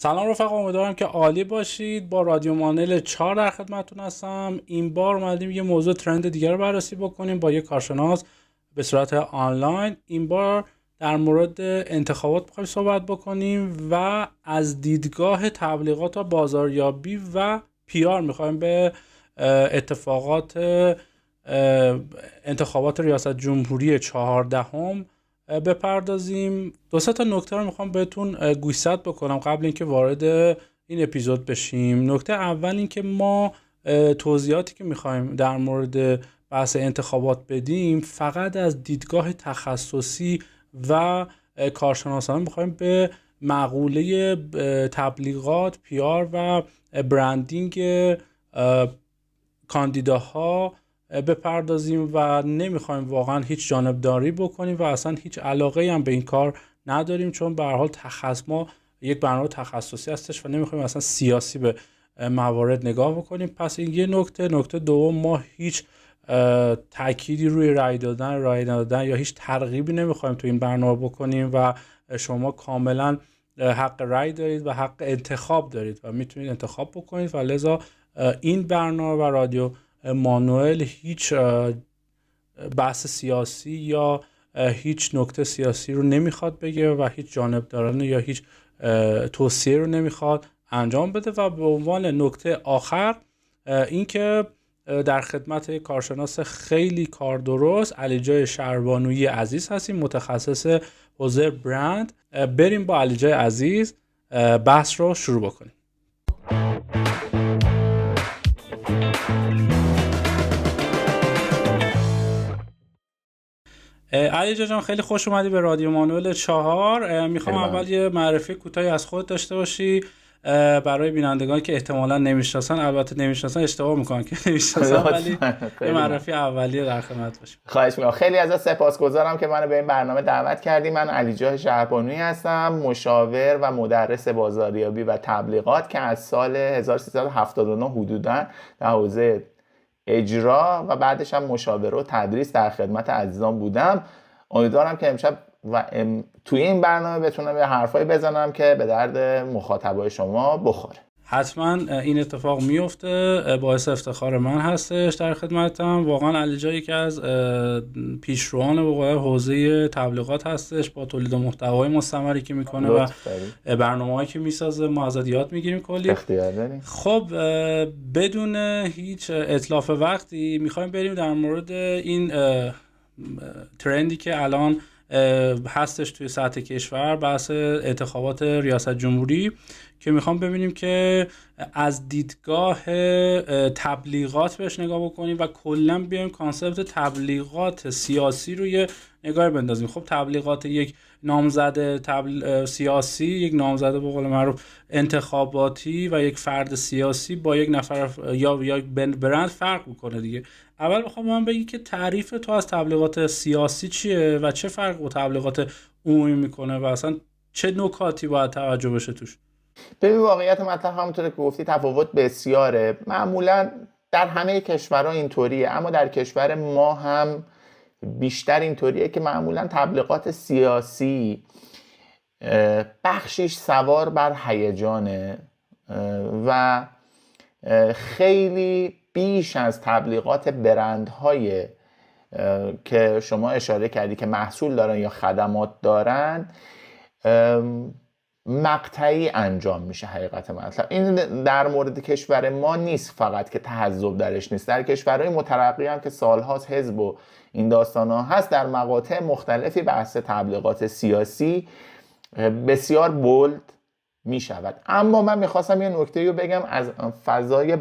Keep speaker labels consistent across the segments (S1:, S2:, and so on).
S1: سلام رفقا، امیدوارم که عالی باشید. با رادیو مانل 4 در خدمتتون هستم. این بار اومدیم یه موضوع ترند دیگر رو بررسی بکنیم با یه کارشناس به صورت آنلاین. این بار در مورد انتخابات می‌خوایم صحبت بکنیم و از دیدگاه تبلیغات و بازاریابی و PR می‌خوایم به اتفاقات انتخابات ریاست جمهوری 14 بپردازیم. دو سه تا نکته رو میخوام بهتون گوشزد بکنم قبل اینکه وارد این اپیزود بشیم. نکته اول این که ما توضیحاتی که میخوایم در مورد بحث انتخابات بدیم فقط از دیدگاه تخصصی و کارشناسانه میخوایم به مقوله تبلیغات، PR و برندینگ کاندیداها بپردازیم و نمیخوایم واقعا هیچ جانبداری بکنیم و اصلا هیچ علاقه هم به این کار نداریم، چون به هر حال ما یک برنامه تخصصی هستش و نمیخوایم اصلا سیاسی به موارد نگاه بکنیم. پس این یه نکته دوم، ما هیچ تأکیدی روی رای ندادن یا هیچ ترغیبی نمیخوایم تو این برنامه بکنیم و شما کاملا حق رای دارید و حق انتخاب دارید و میتونید انتخاب بکنید و لذا این برنامه و رادیو مانوئل هیچ بحث سیاسی یا هیچ نکته سیاسی رو نمیخواد بگه و هیچ جانبدارانه یا هیچ توصیه رو نمیخواد انجام بده. و به عنوان نکته آخر این که در خدمت کارشناس خیلی کار درست علی جای شهربانویی عزیز هستیم، متخصص حوزه برند. بریم با علی جای عزیز بحث رو شروع بکنیم. علی جان خیلی خوش اومدی به رادیو مانوئل 4. میخوام اول یه معرفی کوتاهی از خودت داشته باشی برای بینندگان که احتمالاً نمیشناسن. البته نمیشناسن، اشتباه میکنن که نمیشناسن، ولی یه معرفی اولیه در خدمت باشیم.
S2: خواهش میکنم. خیلی ازت سپاسگزارم که منو به این برنامه دعوت کردی. من علی جاه شهربانویی هستم، مشاور و مدرس بازاریابی و تبلیغات که از سال 1379 حدوداً در حوزه اجرا و بعدش هم مشاوره و تدریس در خدمت عزیزان بودم. امیدوارم که امشب توی این برنامه بتونم یه حرفایی بزنم که به درد مخاطبای شما بخوره.
S1: حتما این اتفاق میفته، باعث افتخار من هستش در خدمتم. واقعا علی جان یکی از پیشروان حوزه تبلیغات هستش با تولید محتوای مستمری که میکنه و برنامه‌هایی که میسازه. ما ازت یاد میگیریم کلی.
S2: اختیار داریم.
S1: خب بدون هیچ اتلاف وقتی میخوایم بریم در مورد این ترندی که الان هستش توی سطح کشور، بحث انتخابات ریاست جمهوری، که میخوام ببینیم که از دیدگاه تبلیغات بهش نگاه بکنیم و کلا بیایم کانسپت تبلیغات سیاسی رو یه نگاه بندازیم. خب تبلیغات یک نامزد سیاسی، یک نامزد به قول معروف انتخاباتی و یک فرد سیاسی با یک نفر یا برند فرق میکنه دیگه. اول میخوام من بگی که تعریف تو از تبلیغات سیاسی چیه و چه فرق با تبلیغات عمومی میکنه و اصلا چه نکاتی باید توجه بشه توش؟
S2: ببین واقعیت مطلب همونطور که گفتی تفاوت بسیاره. معمولا در همه کشورها اینطوریه، اما در کشور ما هم بیشتر اینطوریه که معمولا تبلیغات سیاسی بخشش سوار بر هیجانه و خیلی بیش از تبلیغات برندهای که شما اشاره کردی که محصول دارن یا خدمات دارن مقطعی انجام میشه. حقیقت مطلب این در مورد کشور ما نیست فقط که تحزب درش نیست، در کشورهای مترقی هم که سالهاست حزب و این داستان ها هست، در مقاطع مختلفی بحث تبلیغات سیاسی بسیار بولد میشود. اما من میخواستم یه نکته رو بگم از فضای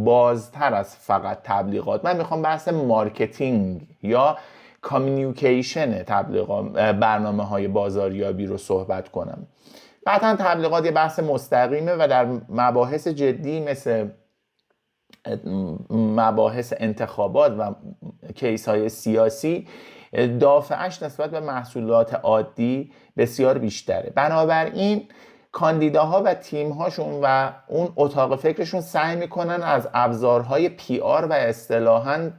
S2: بازتر از فقط تبلیغات. من میخوام بحث مارکتینگ یا کامیونیکیشن تبلیغات، برنامه های بازاریابی رو صحبت کنم. قطعا تبلیغات یه بحث مستقیمه و در مباحث جدی مثل مباحث انتخابات و کیس های سیاسی دافعش نسبت به محصولات عادی بسیار بیشتره. بنابراین کاندیداها و تیم‌هاشون و اون اتاق فکرشون سعی میکنن از ابزارهای PR و اصطلاحاً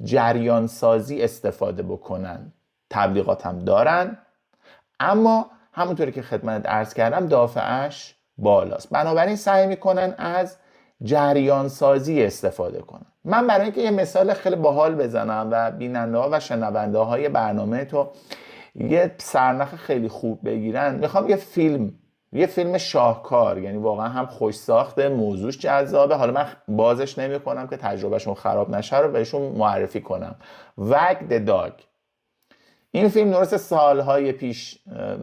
S2: جریان سازی استفاده بکنن. تبلیغات هم دارن، اما همونطوری که خدمت عرض کردم دافعش بالاست. بنابراین سعی میکنن از جریان سازی استفاده کنن. من برای اینکه یه مثال خیلی باحال بزنم و بیننده ها و شنونده های برنامه تو یه سرنخ خیلی خوب بگیرن، میخوام یه فیلم شاهکار، یعنی واقعا هم خوش ساخته، موضوعش جذابه، حالا من بازش نمی کنم که تجربهشون خراب نشه رو بهشون معرفی کنم. وگ د داگ. این فیلم درست سالهای پیش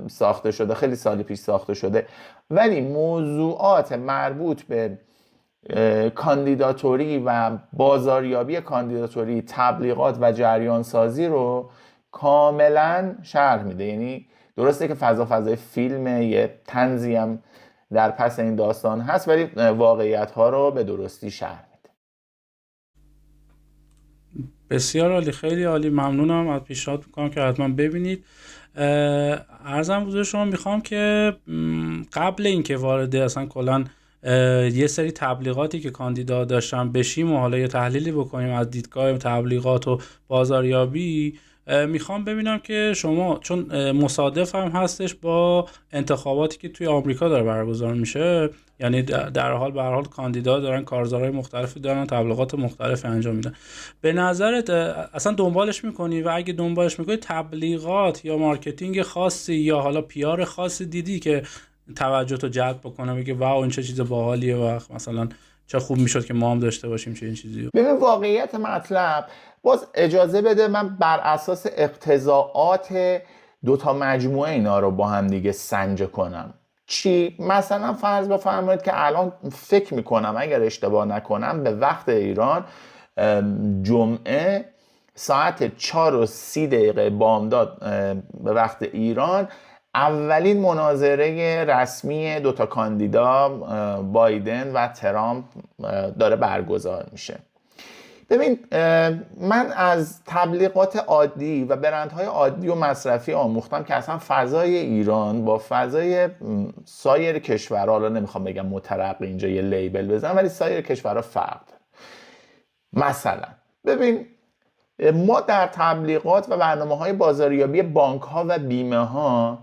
S2: ساخته شده، خیلی سال پیش ساخته شده، ولی موضوعات مربوط به کاندیداتوری و بازاریابی کاندیداتوری، تبلیغات و جریان سازی رو کاملا شرح میده. یعنی درسته که فضای فیلم، یه طنزی هم در پس این داستان هست، ولی واقعیت ها رو به درستی شرح میده.
S1: بسیار عالی، خیلی عالی، ممنونم. از پیشنهاد میکنم که حتما ببینید. عرضم حضور شما میخوام که قبل اینکه وارد اصلا کلا یه سری تبلیغاتی که کاندیدا داشتن بشیم و حالا یه تحلیلی بکنیم از دیدگاه تبلیغات و بازاریابی، میخوام ببینم که شما، چون مصادف هم هستش با انتخاباتی که توی آمریکا داره برگزار میشه، یعنی در حال به هر حال کاندیدا دارن کارزارهای مختلفی دارن، تبلیغات مختلفی انجام میدن. به نظرت اصلا دنبالش میکنی؟ و اگه دنبالش میکنی، تبلیغات یا مارکتینگ خاصی یا حالا پیار خاصی دیدی که توجه تو جلب بکنه، بگه واو این چه چیز باحالیه و مثلا چه خوب میشد که ما هم داشته باشیم چه این چیزی؟
S2: ببین، واقعیت مطلب، باز اجازه بده من بر اساس اقتضاعات دوتا مجموعه اینا رو با هم دیگه سنج کنم. چی؟ مثلا فرض بفرمایید که الان فکر میکنم اگر اشتباه نکنم به وقت ایران جمعه ساعت 4:30 بامداد به وقت ایران اولین مناظره رسمی دوتا کاندیدا بایدن و ترامپ داره برگزار میشه. ببین، من از تبلیغات عادی و برندهای عادی و مصرفی آموختم که اصلا فضای ایران با فضای سایر کشورها، حالا نمیخوام بگم مترقی اینجا یه لیبل بزنم، ولی سایر کشورها فرق داره. مثلا ببین، ما در تبلیغات و برنامه‌های بازاریابی بانک‌ها و بیمه‌ها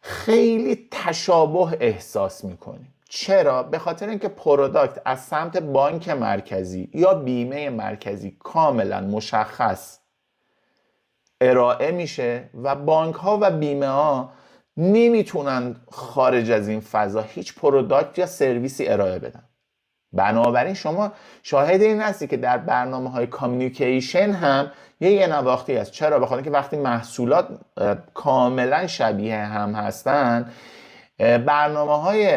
S2: خیلی تشابه احساس میکنیم. چرا؟ به خاطر اینکه پروداکت از سمت بانک مرکزی یا بیمه مرکزی کاملا مشخص ارائه میشه و بانک ها و بیمه ها نمیتونن خارج از این فضا هیچ پروداکت یا سرویسی ارائه بدن. بنابراین شما شاهد این هستی که در برنامه‌های کامیونیکیشن هم یه نواختی هست. چرا؟ بخاطر اینکه وقتی محصولات کاملا شبیه هم هستن، برنامه‌های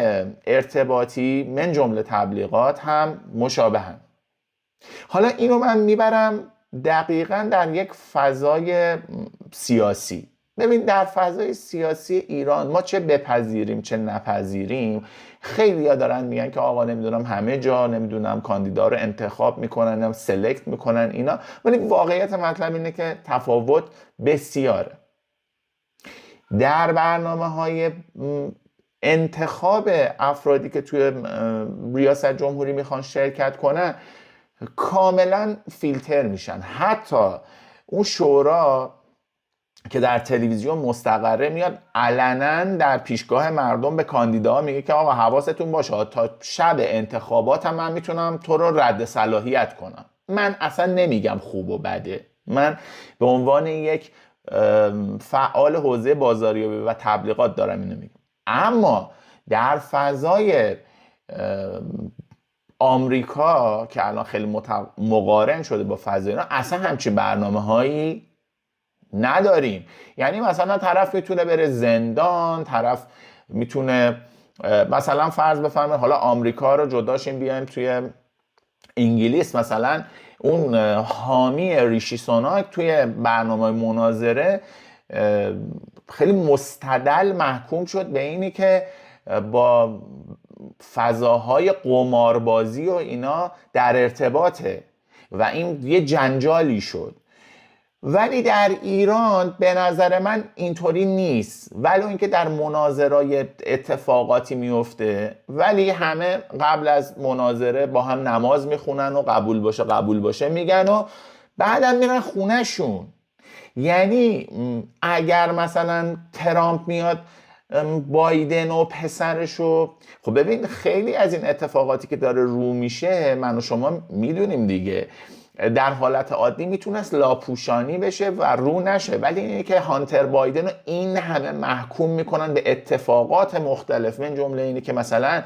S2: ارتباطی من جمله تبلیغات هم مشابهن. حالا اینو من میبرم دقیقاً در یک فضای سیاسی. ببین، در فضای سیاسی ایران ما چه بپذیریم چه نپذیریم، خیلی ها دارن میگن که آقا نمیدونم همه جا نمیدونم کاندیدا رو انتخاب میکنن، سلکت میکنن اینا، ولی واقعیت مطلب اینه که تفاوت بسیاره. در برنامه‌های انتخاب افرادی که توی ریاست جمهوری میخوان شرکت کنن کاملا فیلتر میشن. حتی اون شورا که در تلویزیون مستقره میاد علنا در پیشگاه مردم به کاندیدا میگه که آقا حواستون باشه تا شب انتخابات هم من میتونم تو رو رد صلاحیت کنم. من اصلا نمیگم خوب و بده، من به عنوان یک فعال حوزه بازاریابی و تبلیغات دارم اینو میگم. اما در فضای آمریکا که الان خیلی مقارن شده با فضای ایران، اصلا همچین برنامه هایی نداریم. یعنی مثلا طرف میتونه بره زندان، طرف میتونه مثلا فرض بفرمایید حالا آمریکا رو جداشیم بیایم توی انگلیس، مثلا اون حامی ریشی سوناک توی برنامه مناظره خیلی مستدل محکوم شد به اینی که با فضاهای قماربازی و اینا در ارتباطه و این یه جنجالی شد. ولی در ایران به نظر من اینطوری نیست، ولی اینکه در مناظرای اتفاقاتی میفته، ولی همه قبل از مناظره با هم نماز میخونن و قبول باشه میگن و بعدم میرن خونهشون. یعنی اگر مثلا ترامپ میاد بایدن و پسرشو. خب ببین خیلی از این اتفاقاتی که داره رو میشه من و شما میدونیم دیگه، در حالت عادی میتونست لاپوشانی بشه و رو نشه، ولی اینه که هانتر بایدن رو این همه محکوم میکنن به اتفاقات مختلف، من جمله اینه که مثلا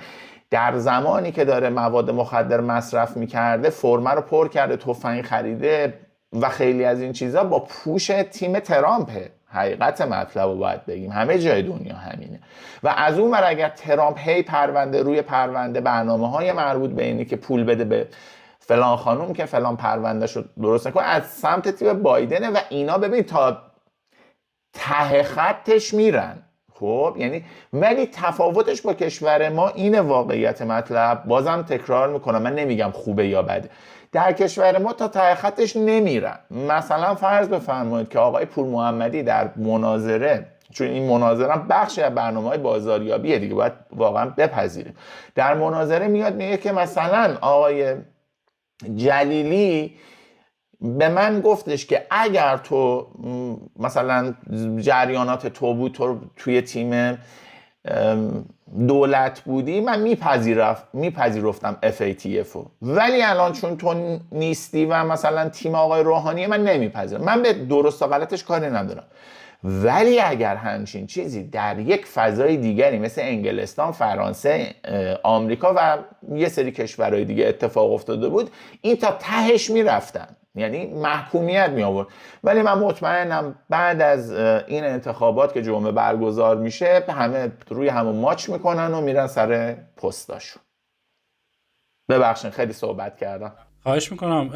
S2: در زمانی که داره مواد مخدر مصرف میکرده فرمه رو پر کرده، تفنگ خریده و خیلی از این چیزا با پوش تیم ترامپه. حقیقت مطلب رو باید بگیم، همه جای دنیا همینه. و از اون ور اگر ترامپ هی پرونده روی پرونده برنامه‌های مربوط به اینی که پول بده به فلان خانوم که فلان پرونده شد درست نکنه از سمت تیم بایدنه و اینا ببین تا ته خطش میرن. خب یعنی ولی تفاوتش با کشور ما اینه، واقعیت مطلب بازم تکرار میکنم، من نمیگم خوبه یا بده، در کشور ما تا ته خطش نمیرن. مثلا فرض بفرمایید که آقای پور محمدی در مناظره، چون این مناظره هم بخشی از برنامه‌های بازاریابیه دیگه باید واقعا بپذیریم، در مناظره میاد میگه که مثلا آقای جلیلی به من گفتش که اگر تو مثلا جریانات تو بود، تو توی تیم دولت بودی، من میپذیرفتم FATF رو، ولی الان چون تو نیستی و مثلا تیم آقای روحانی، من نمیپذیرم. من به درست و غلطش کاری ندارم، ولی اگر همچین چیزی در یک فضای دیگری مثل انگلستان، فرانسه، آمریکا و یه سری کشورهای دیگه اتفاق افتاده بود، این تا تهش میرفتن، یعنی محکومیت می آورد. ولی من مطمئنم بعد از این انتخابات که جمعه برگزار میشه همه روی همون ماچ میکنن و میرن سر پستاشون. ببخشید خیلی صحبت کردم.
S1: خواهش میکنم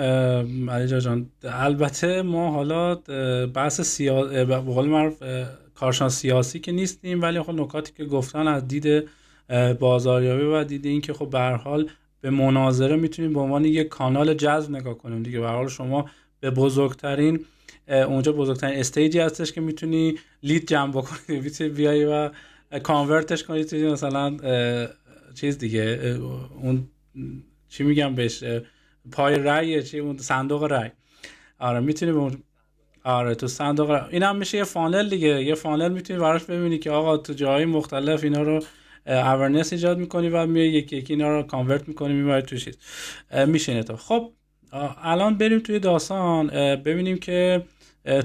S1: علی جان. البته ما حالا بحث به قول معروف کارشناس سیاسی که نیستیم، ولی خب نکاتی که گفتن از دید بازاریابی و دید این که خب به هر حال به مناظره میتونیم به عنوان یک کانال جذب نگاه کنیم دیگه. به هر حال شما به بزرگترین اونجا بزرگترین استیجی هستش که میتونی لید جمع بکنی، میتونی بیای و کانورتش کنی توی مثلا چیز دیگه، اون چی میگم بهش، پای رأی، چی اون صندوق رأی. آره میتونی به اون، آره تو صندوق رأی این هم میشه یه فانل دیگه. یه فانل میتونی براش ببینی که آقا تو جاهای مختلف اینا رو اورنس ایجاد میکنی و میای یکی یکی اینا رو کانورت میکنی میبری تو چیز میشینه تو. خب الان بریم توی داستان ببینیم که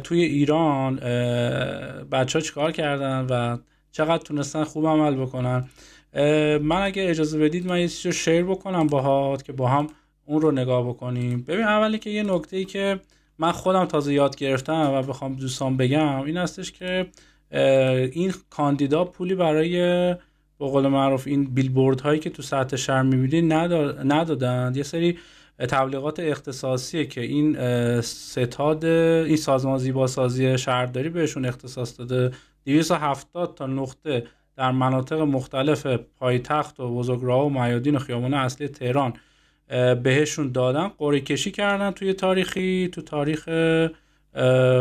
S1: توی ایران بچه‌ها چیکار کردن و چقدر تونستن خوب عمل بکنن. من اگه اجازه بدید من یه چیزی رو شیر بکنم باهات که با هم اون رو نگاه بکنیم. ببین اولی که یه نکته‌ای که من خودم تازه یاد گرفتم و بخوام دوستان بگم این هستش که این کاندیدا پولی برای به قول معروف این بیلبورد هایی که تو سطح شهر می‌بینید ندادن. یه سری تبلیغات اختصاصیه که این ستاد این سازمان زیباسازی شهرداری بهشون اختصاص داده. 270 تا نقطه در مناطق مختلف پایتخت و بزرگراه و میادین و خیابان اصلی تهران بهشون دادن، قرعه کشی کردن تو تاریخ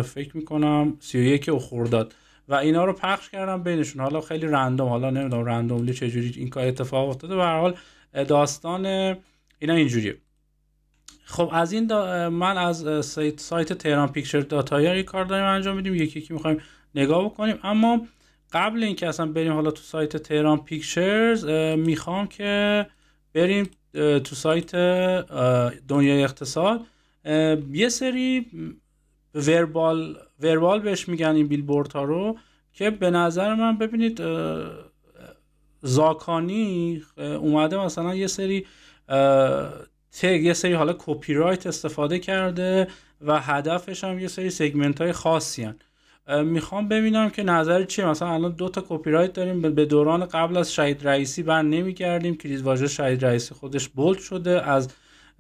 S1: فکر میکنم 31 خرداد و اینا رو پخش کردن بینشون. حالا خیلی رندوم، حالا نمیدونم رندوملی چجوری این کار اتفاق افتاده، به هر حال داستان اینا اینجوریه. خب از این من از سایت تهران پیکچر داتایا یه کار داریم انجام میدیم، یکی میخوایم نگاه بکنیم. اما قبل اینکه اصلا بریم حالا تو سایت تهران پیکچرز، میخوام که بریم تو سایت دنیای اقتصاد. یه سری وربال بهش میگن این بیلبورد ها رو، که به نظر من ببینید زاکانی اومده مثلا یه سری حالا کپی رایت استفاده کرده و هدفش هم یه سری سگمنت های خاصی هن. میخوام ببینم که نظر چیه. مثلا الان 2 تا کپی رایت داریم به دوران قبل از شهید رئیسی بر نمیگردیم، کلید واژه شهید رئیسی خودش بولد شده، از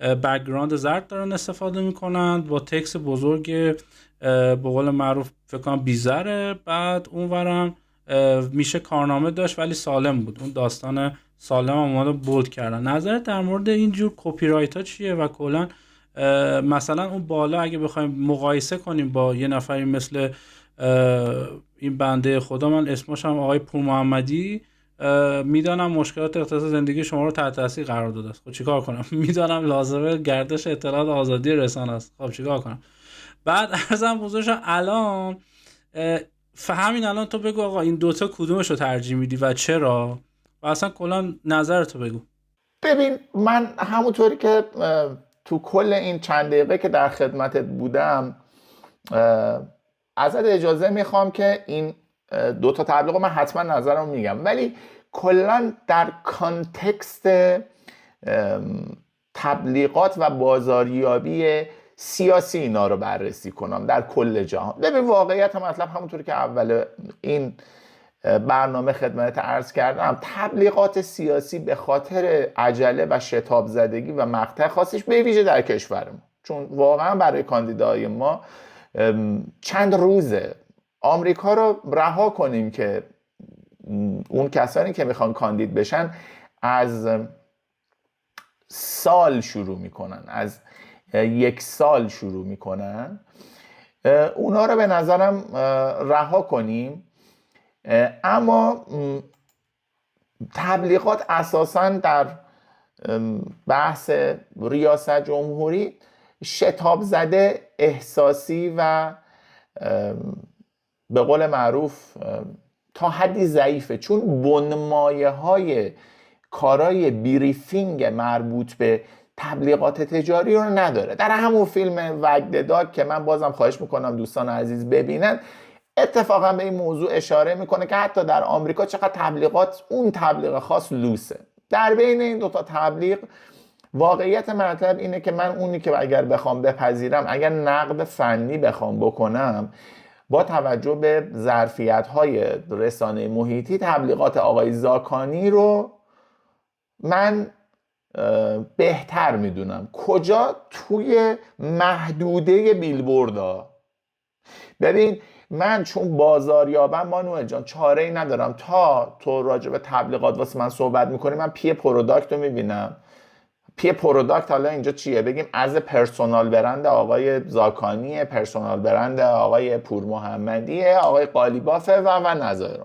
S1: بک‌گراند زرد دارن استفاده میکنند با تکست بزرگ به قول معروف فکر کنم بیزره. بعد اونورم میشه کارنامه داشت ولی سالم بود، اون داستان سالم هم اومده بولد کردن. نظرت در مورد اینجور کپی رایت ها چیه؟ و کلا مثلا اون بالا اگه بخوایم مقایسه کنیم با یه نفری مثل این بنده خدا، من اسمش هم آقای پور محمدی، میدانم مشکلات اقتصاد زندگی شما رو تحت تاثیر قرار داده است. خب چیکار کنم؟ میدانم لازمه گردش اطلاعات آزادی رسانه است. خب چیکار کنم؟ بعد ارزم بزرگش الان همین الان تو بگو آقا این دوتا کدومش رو ترجیح میدی و چرا، و اصلا کلا نظرتو بگو.
S2: ببین من همونطوری که تو کل این چند دقیقه که در خدمتت بودم ازت اجازه میخوام که این دوتا تبلیغ من حتما نظرم میگم، ولی کلا در کانتکست تبلیغات و بازاریابی سیاسی اینا رو بررسی کنم در کل جهان. ببین واقعیت مطلب همونطوری که اول این برنامه خدمت عرض کردم، تبلیغات سیاسی به خاطر عجله و شتاب زدگی و مقطع خاصش به ویژه در کشورمون، چون واقعا برای کاندیدای ما چند روزه آمریکا رو رها کنیم که اون کسانی که میخوان کاندید بشن از سال شروع میکنن، از 1 سال شروع میکنن، اونا رو به نظرم رها کنیم. اما تبلیغات اساساً در بحث ریاست جمهوری شتاب زده، احساسی و به قول معروف تا حدی ضعیفه، چون بنمایه های کارای بریفینگ مربوط به تبلیغات تجاری رو نداره. در همون فیلم وگدداگ که من بازم خواهش میکنم دوستان عزیز ببینن، اتفاقا به این موضوع اشاره میکنه که حتی در آمریکا چقدر تبلیغات اون تبلیغ خاص لوسه. در بین این دوتا تبلیغ واقعیت مطلب اینه که من اونی که اگر بخوام بپذیرم، اگر نقد فنی بخوام بکنم، با توجه به ظرفیت‌های رسانه محیطی، تبلیغات آقای زاکانی رو من بهتر میدونم. کجا؟ توی محدوده بیلبوردها. ببین من چون بازاریابم مانوئل جان چاره ای ندارم، تا تو راجع به تبلیغات واسه من صحبت میکنی من پی پروداکت رو میبینم. پی پروداکت حالا اینجا چیه؟ بگیم از پرسونال برند آقای زاکانیه، پرسونال برند آقای پور محمدیه، آقای قالیبافه و نظایر.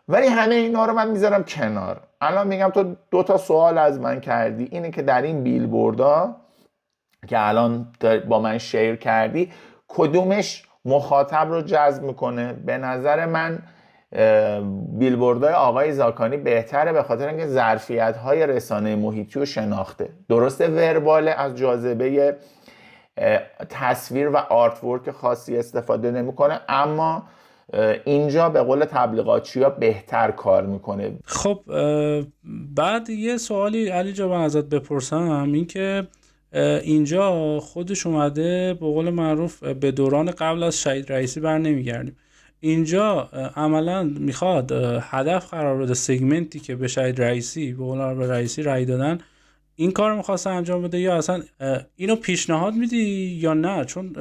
S2: ولی همه اینا رو من میذارم کنار. الان میگم تو 2 تا سوال از من کردی، اینه که در این بیلبوردها که الان با من شیر کردی کدومش مخاطب رو جذب میکنه؟ به نظر من بیلبوردهای آقای زاکانی بهتره، به خاطر اینکه ظرفیت‌های رسانه محیطی رو شناخته. درسته وربال از جاذبه تصویر و آرت ورک خاصی استفاده نمیکنه، اما اینجا به قول تبلیغاتچی‌ها بهتر کار میکنه.
S1: خب بعد یه سوالی علی جان ازت بپرسم، این که اینجا خودش اومده به قول معروف به دوران قبل از شهید رئیسی بر نمیگردیم. اینجا عملا میخواد هدف قرار بده سگمنتی که به شهید رئیسی به قول به رئیسی رأی دادن این کار میخواسته انجام بده، یا اصلا اینو پیشنهاد میدی یا نه؟ چون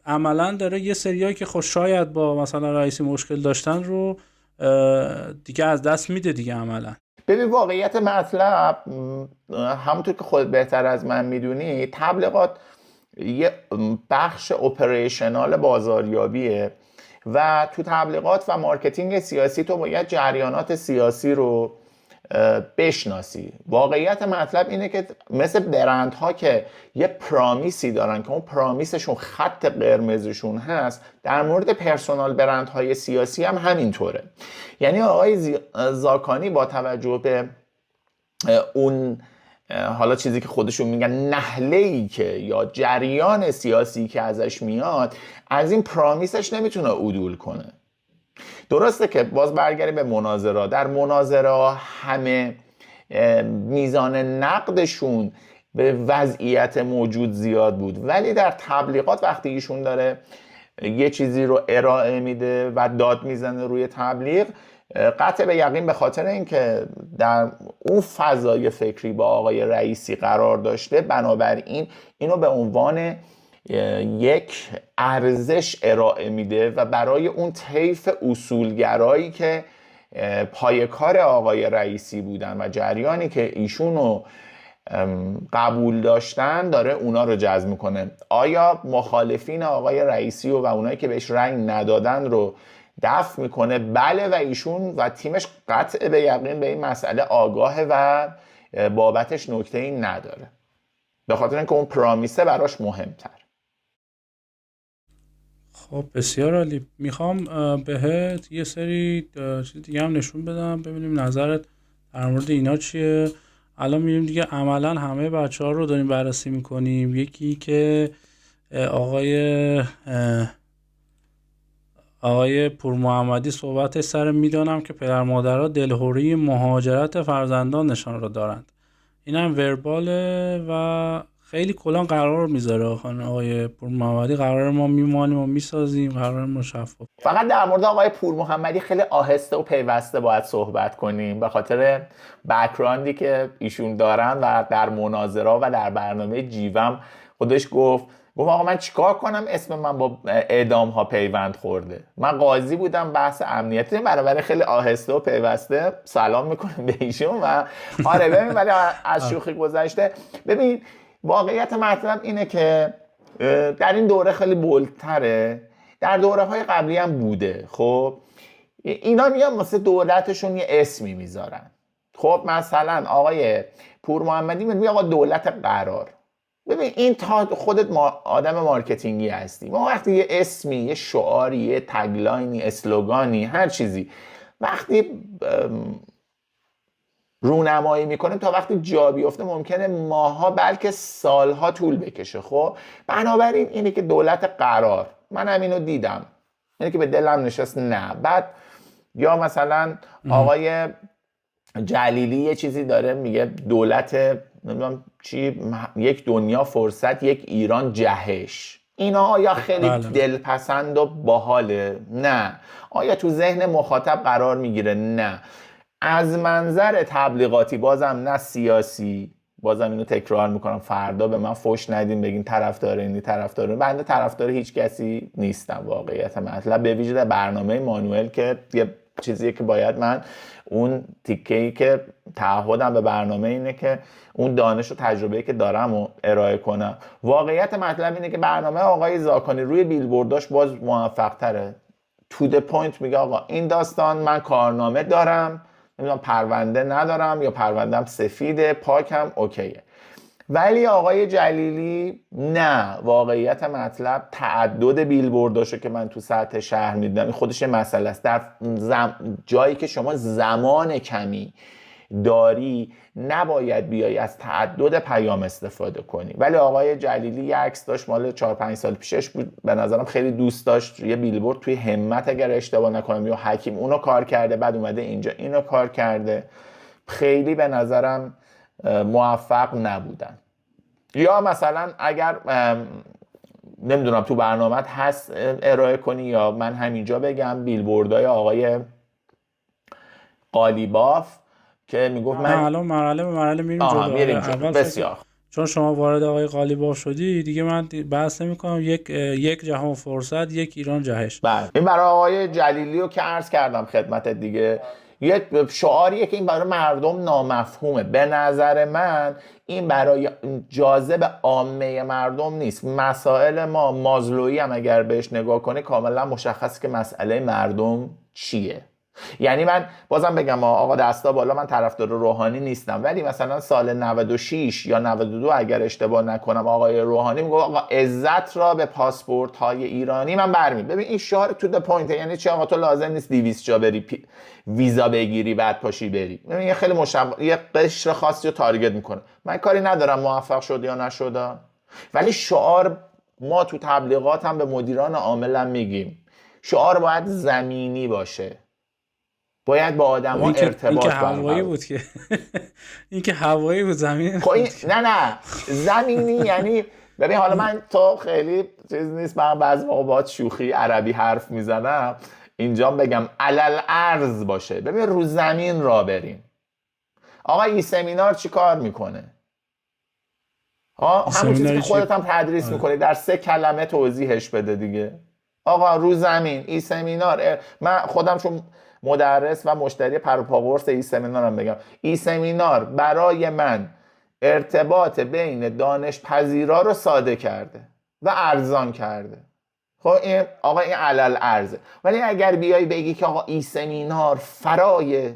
S1: عملا داره یه سریایی که خب شاید با مثلا رئیسی مشکل داشتن رو دیگه از دست میده دیگه عملا.
S2: ببین واقعیت مطلب همونطور که خودت بهتر از من میدونی، تبلیغات یه بخش اپریشنال بازاریابیه و تو تبلیغات و مارکتینگ سیاسی تو باید جریانات سیاسی رو بشناسی. واقعیت مطلب اینه که مثل برندها که یه پرامیسی دارن که اون پرامیسشون خط قرمزشون هست، در مورد پرسونال برندهای سیاسی هم همینطوره. یعنی آقای زاکانی با توجه به اون حالا چیزی که خودشون میگن نحله‌ای که یا جریان سیاسی که ازش میاد، از این پرامیسش نمیتونه عدول کنه. درسته که باز برگردیم به مناظره، در مناظره همه میزان نقدشون به وضعیت موجود زیاد بود، ولی در تبلیغات وقتی ایشون داره یه چیزی رو ارائه میده و داد میزنه روی تبلیغ، قطع به یقین به خاطر اینکه در اون فضای فکری با آقای رئیسی قرار داشته، بنابراین اینو به عنوان یک ارزش ارائه میده و برای اون طیف اصولگرایی که پای کار آقای رئیسی بودن و جریانی که ایشونو قبول داشتن داره اونا رو جذب میکنه. آیا مخالفین آقای رئیسی و اونایی که بهش رأی ندادن رو دفع میکنه؟ بله، و ایشون و تیمش قطع به یقین به این مسئله آگاهه و بابتش نکته‌ای نداره، به خاطر اینکه اون پرامیسه براش مهمتر.
S1: خب بسیار عالی. میخوام بهت یه سری چیز دیگه هم نشون بدم ببینیم نظرت در مورد اینا چیه. الان میبینیم دیگه عملا همه بچه ها رو داریم بررسی میکنیم. یکی که آقای پور محمدی صحبتش سر میدانم که پدر مادرها دلهوری مهاجرت فرزندانشان را دارند. این هم ورباله و خیلی کلان قرار میذاره. آقای پور محمدی قرار ما میمانیم و میسازیم، قرار ما شفاف.
S2: فقط در مورد آقای پور محمدی خیلی آهسته و پیوسته باید صحبت کنیم به خاطر بک‌گراندی که ایشون دارن و در مناظره و در برنامه جیوم خودش گفت آقا من چیکار کنم اسم من با اعدام ها پیوند خورده. من قاضی بودم بحث امنیتی، برای خیلی آهسته و پیوسته سلام میکنم به ایشون و آره ببین ولی از شوخی گذشته. ببین واقعیت مطلب اینه که در این دوره خیلی بولتره، در دوره های قبلی هم بوده. خب اینا میان واسه دولتشون یه اسمی میذارن. خب مثلا آقای پور محمدی میگه آقا دولت قرار. ببین این تا خودت آدم مارکتینگی هستی، ما وقتی یه اسمی، یه شعاری، یه تگلاینی، اسلوگانی، هر چیزی وقتی رونمایی میکنیم تا وقتی جا بیفته ممکنه ماها بلکه سالها طول بکشه. خب بنابراین اینه که دولت قرار، من هم اینو دیدم، اینه که به دلم نشست نه. بعد یا مثلا آقای جلیلی یه چیزی داره میگه دولت نمیدونم چی، یک دنیا فرصت، یک ایران جهش. اینا آیا خیلی دلپسند و باحاله؟ نه. آیا تو ذهن مخاطب قرار میگیره؟ نه. از منظر تبلیغاتی بازم نه سیاسی، بازم اینو تکرار میکنم فردا به من فوش ندین بگین طرفدار اینی طرفدار اون. بنده طرفدار هیچ کسی نیستم واقعیت مطلب، به ویژه برنامه مانوئل که یه چیزیه که باید من اون تیکه‌ای که تعهدم به برنامه اینه که اون دانش و تجربه‌ای که دارم و ارائه کنم. واقعیت مطلب اینه که برنامه آقای زاکانی روی بیلبورداش باز موفق تره. تو د پوینت میگه آقا این داستان من کارنامه دارم، نمیدونم پرونده ندارم یا پروندم سفیده پاکم اوکیه. ولی آقای جلیلی نه، واقعیت مطلب تعدد بیلبورداشو که من تو سطح شهر میدیدم این خودش مسئله است. در جایی که شما زمان کمی داری نباید بیای از تعدد پیام استفاده کنی. ولی آقای جلیلی یه عکس داشت مال 4-5 سال پیشش بود، به نظرم خیلی دوست داشت، یه بیلبورد توی همت اگر اشتباه نکنم یا حکیم اونو کار کرده، بعد اومده اینجا اینو کار کرده، خیلی به نظرم موفق نبودن. یا مثلا اگر نمیدونم تو برنامه‌ت هست ارائه کنی یا من همینجا بگم بیلبوردهای آقای قالیباف که میگفت من
S1: الان مرحله به مرحله میریم جلو.
S2: بسیار
S1: چون شما وارد آقای قالیباف شدی دیگه من بحث نمی‌کنم. یک جهان فرصت، یک ایران جهش.
S2: بله این برای آقای جلیلی رو که عرض کردم خدمت دیگه، یه شعاریه که این برای مردم نامفهومه. به نظر من این برای جاذب عامه مردم نیست. مسائل ما مازلویی هم اگر بهش نگاه کنی کاملا مشخصه که مسئله مردم چیه. یعنی من بازم بگم آقا دستا بالا، من طرفدار روحانی نیستم، ولی مثلا سال 96 یا 92 اگر اشتباه نکنم آقای روحانی میگه آقا عزت را به پاسپورت های ایرانی من ببین این شعار تو د پوینت، یعنی چی آقا تو لازم نیست 200 جا بری ویزا بگیری بعد پاشی بری. ببین یه خیلی یه قشر خاصی رو تارگت میکنه. من کاری ندارم موفق شد یا نشد، ولی شعار ما تو تبلیغات هم به مدیران عامل میگیم شعار باید زمینی باشه، باید با آدم‌ها ارتباط
S1: هوایی بود که این که هوایی بود زمین
S2: نه زمینی یعنی ببین حالا من تو خیلی چیز نیست، من بعضی موقع باهات شوخی عربی حرف میزنم اینجا بگم علل ارض باشه. ببین رو زمین را بریم. آقا این سمینار چی کار میکنه؟ همون چیزی که خودت هم تدریس میکنی در 3 کلمه توضیحش بده دیگه. آقا رو زمین این سمینار، من خودم چون مدرس و مشتری پروپاگورس این سمینارم بگم، این سمینار برای من ارتباط بین دانش پذیرا رو ساده کرده و ارزان کرده. خب این آقا این علل ارزه. ولی اگر بیای بگی که آقا این سمینار فرای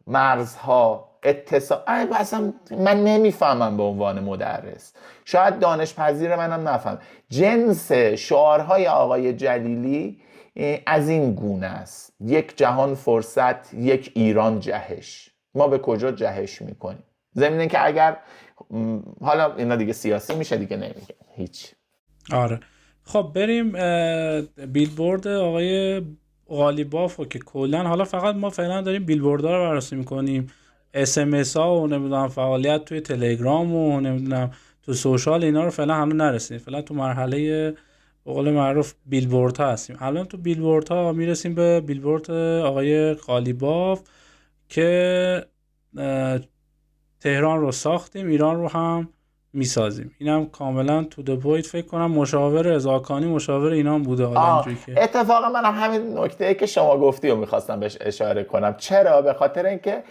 S2: مرزها اصلا من نمیفهمم به عنوان مدرس، شاید دانش پذیر منم نفهم. جنس شعارهای آقای جلیلی از این گونه است: یک جهان فرصت، یک ایران جهش. ما به کجا جهش میکنیم؟ ضمن که اگر حالا اینا دیگه سیاسی میشه دیگه نمیگم هیچ.
S1: آره خب بریم بیلبورد آقای قالیباف که کلا حالا فقط ما فعلا داریم بیلبوردها رو بررسی میکنیم، SMS ها و نمیدونم فعالیت توی تلگرام و نمیدونم تو سوشال، اینا رو فعلا هنوز نرسیدیم. فعلا تو مرحله به قول معروف بیلبورد ها هستیم. الان تو بیلبورد ها میرسیم به بیلبورد آقای قالیباف که تهران رو ساختیم، ایران رو هم میسازیم. اینم کاملا تو دپویت فکر کنم مشاور رضاکانی مشاور اینا هم بوده. حالا اینجوری که
S2: اتفاقا من همین نکته که شما گفتی رو میخواستم بهش اشاره کنم. چرا؟ به خاطر اینکه